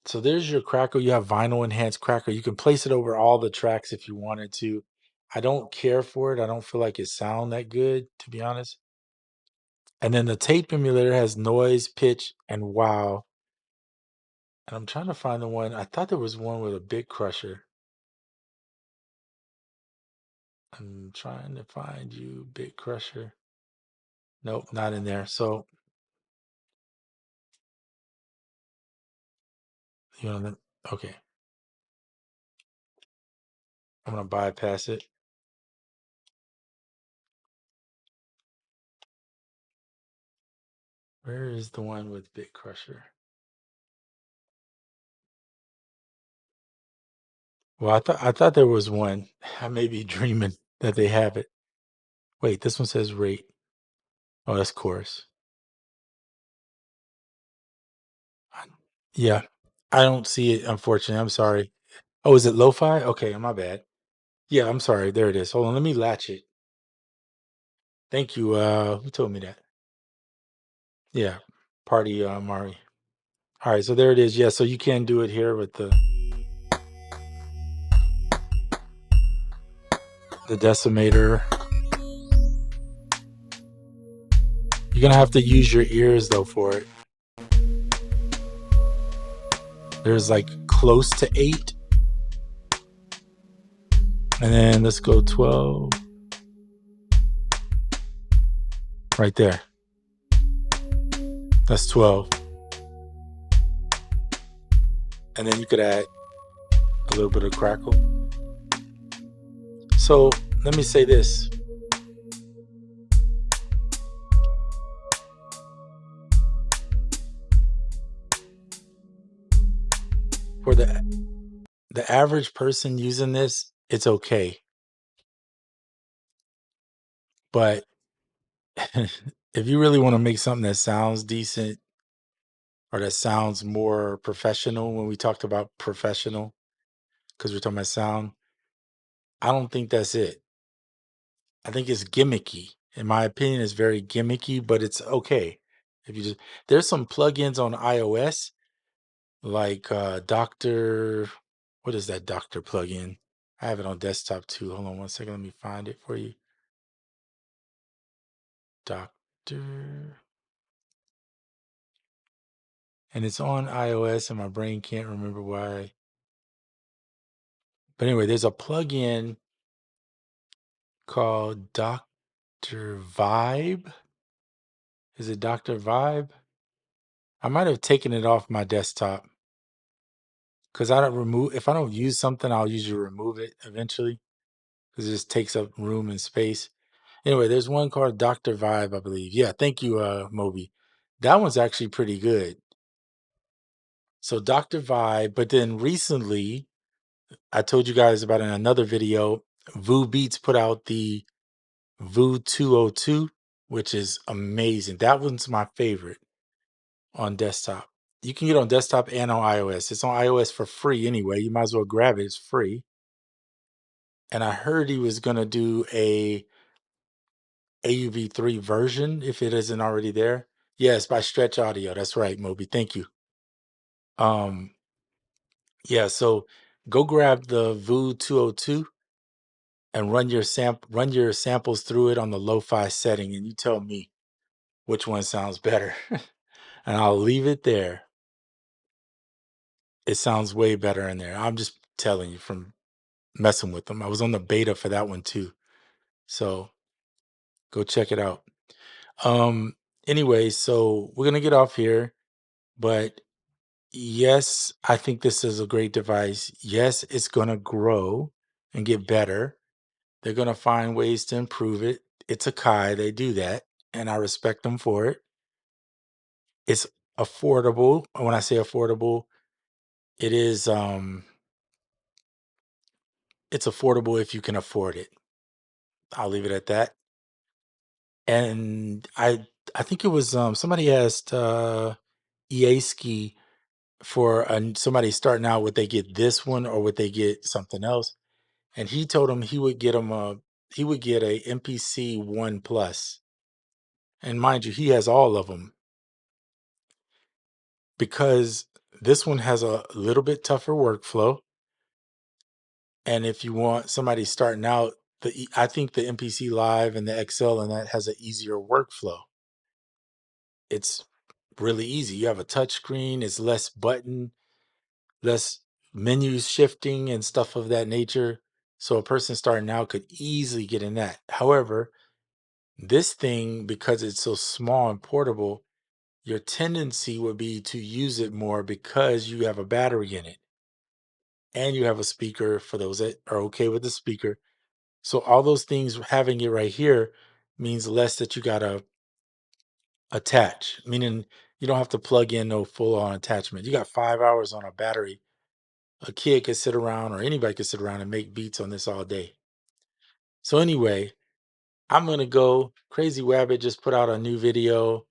So there's your crackle. You have vinyl enhanced crackle. You can place it over all the tracks if you wanted to. I don't care for it. I don't feel like it sound that good, to be honest. And then the tape emulator has noise, pitch, and wow. And I'm trying to find the one. I thought there was one with a bit crusher. I'm trying to find you, bit crusher. Nope, not in there. So you know, okay. I'm gonna bypass it. Where is the one with bit crusher? Well, I thought there was one. I may be dreaming that they have it. Wait, this one says rate. Oh, that's chorus. Yeah, I don't see it, unfortunately. I'm sorry. Oh, is it lo-fi? Okay, my bad. Yeah, I'm sorry. There it is. Hold on, let me latch it. Thank you. Who told me that? Yeah, Party Mari. All right, so there it is. Yeah, so you can do it here with the decimator. You're gonna have to use your ears though for it. There's like close to 8. And then let's go 12. Right there. That's 12. And then you could add a little bit of crackle. So let me say this. For the average person using this, it's okay. But if you really want to make something that sounds decent or that sounds more professional, when we talked about professional, because we're talking about sound, I don't think that's it. I think it's gimmicky. In my opinion, it's very gimmicky, but it's okay. If you just there's some plugins on iOS like Doctor, what is that Doctor plugin? I have it on desktop too. Hold on one second, let me find it for you. Doctor, and it's on iOS, and my brain can't remember why. But anyway, there's a plugin called Doctor Vibe. Is it Doctor Vibe? I might have taken it off my desktop because I don't remove. If I don't use something, I'll usually remove it eventually because it just takes up room and space. Anyway, there's one called Doctor Vibe, I believe. Yeah, thank you, Moby. That one's actually pretty good. So Doctor Vibe, but then recently, I told you guys about in another video, Voo Beats put out the Voo 202, which is amazing. That one's my favorite on desktop. You can get it on desktop and on iOS. It's on iOS for free anyway. You might as well grab it. It's free. And I heard he was gonna do a AUV3 version if it isn't already there. Yes, by Stretch Audio. That's right, Moby. Thank you. Um, yeah, so go grab the Voo 202 and run your samples through it on the lo-fi setting, and you tell me which one sounds better. And I'll leave it there. It sounds way better in there. I'm just telling you from messing with them. I was on the beta for that one too. So go check it out. Um anyway, so we're gonna get off here, but yes, I think this is a great device. Yes, it's gonna grow and get better. They're gonna find ways to improve it. It's a Kai, they do that, and I respect them for it. It's affordable. When I say affordable, it is it's affordable if you can afford it. I'll leave it at that. And I think it was somebody asked EA for somebody starting out, would they get this one or would they get something else? And he told him he would get him he would get a MPC 1 Plus. And mind you, he has all of them because this one has a little bit tougher workflow. And if you want somebody starting out, I think the MPC Live and the XL and that has an easier workflow. It's really easy. You have a touch screen, it's less button, less menus shifting and stuff of that nature. So a person starting out could easily get in that. However, this thing, because it's so small and portable, your tendency would be to use it more because you have a battery in it and you have a speaker for those that are okay with the speaker. So all those things, having it right here means less that you gotta attach, meaning you don't have to plug in no full on attachment. You got 5 hours on a battery. A kid could sit around or anybody could sit around and make beats on this all day. So anyway, I'm gonna go. Crazy Wabbit just put out a new video.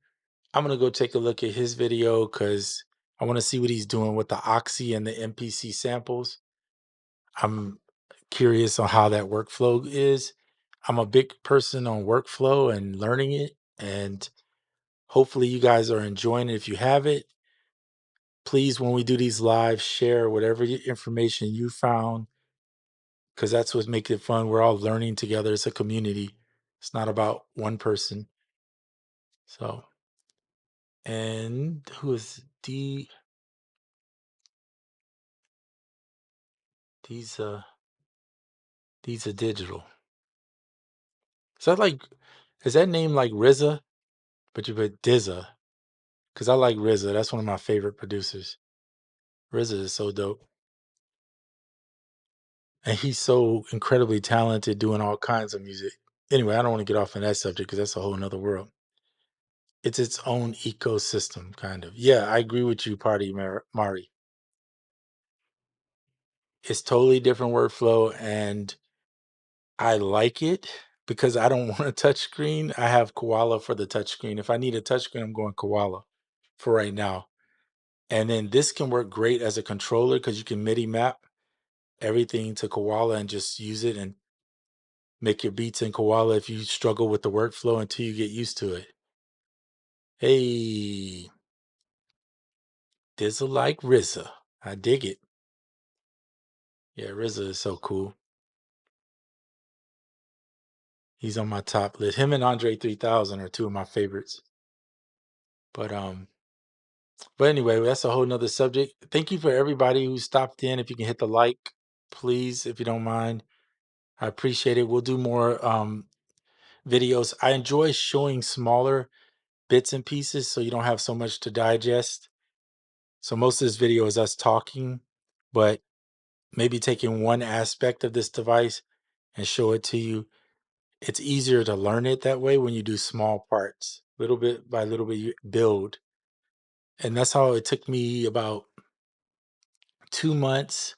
I'm gonna go take a look at his video because I want to see what he's doing with the Oxy and the MPC samples. I'm curious on how that workflow is. I'm a big person on workflow and learning it, and hopefully you guys are enjoying it. If you have it, please, when we do these live, share whatever information you found because that's what makes it fun. We're all learning together. It's a community. It's not about one person. So, and who is D? These these are digital. Is that like is that name like RZA? But you put Dizza. Cause I like RZA. That's one of my favorite producers. RZA is so dope. And he's so incredibly talented doing all kinds of music. Anyway, I don't want to get off on that subject because that's a whole nother world. It's its own ecosystem, kind of. Yeah, I agree with you, Party Mari. It's totally different workflow, and I like it because I don't want a touch screen. I have Koala for the touch screen. If I need a touch screen, I'm going Koala for right now. And then this can work great as a controller because you can MIDI map everything to Koala and just use it and make your beats in Koala if you struggle with the workflow until you get used to it. Hey, Dizzle like RZA. I dig it. Yeah, RZA is so cool. He's on my top list. Him and Andre 3000 are two of my favorites. But but anyway, that's a whole nother subject. Thank you for everybody who stopped in. If you can hit the like, please, if you don't mind. I appreciate it. We'll do more videos. I enjoy showing smaller bits and pieces so you don't have so much to digest. So most of this video is us talking, but maybe taking one aspect of this device and show it to you. It's easier to learn it that way when you do small parts. Little bit by little bit you build. And that's how it took me about 2 months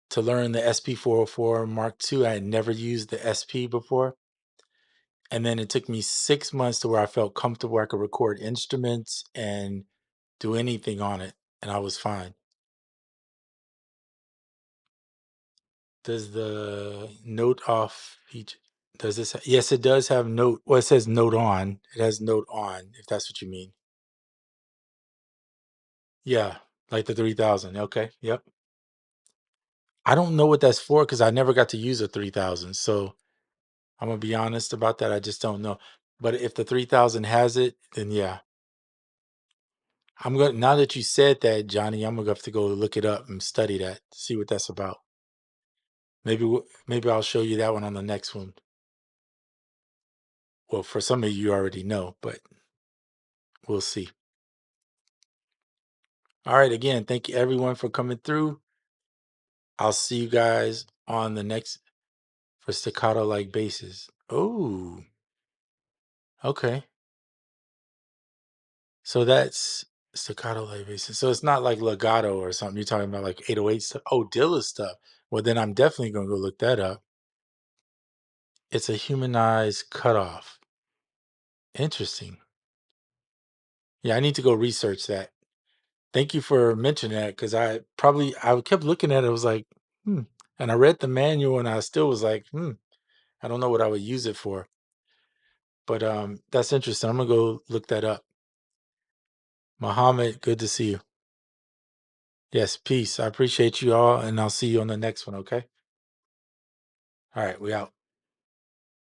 to learn the SP404 Mark II. I had never used the SP before. And then it took me 6 months to where I felt comfortable. I could record instruments and do anything on it, and I was fine. Does the note off feature? Does this? Yes, it does have note. Well, it says note on. It has note on, if that's what you mean. Yeah, like the 3000. Okay, yep. I don't know what that's for because I never got to use a 3000. So I'm gonna be honest about that. I just don't know. But if the 3000 has it, then yeah. I'm gonna now that you said that, Johnny, I'm gonna have to go look it up and study that, see what that's about. Maybe maybe I'll show you that one on the next one. Well, for some of you already know, but we'll see. All right, again, thank you everyone for coming through. I'll see you guys on the next for staccato like basses. Oh, okay. So that's staccato like basses. So it's not like legato or something. You're talking about like 808 stuff. Oh, Dilla stuff. Well, then I'm definitely gonna go look that up. It's a humanized cutoff. Interesting. Yeah, I need to go research that. Thank you for mentioning that because I kept looking at it. I was like, hmm. And I read the manual and I still was like, hmm. I don't know what I would use it for. But that's interesting. I'm gonna go look that up. Muhammad, good to see you. Yes, peace. I appreciate you all, and I'll see you on the next one. Okay. All right, we out.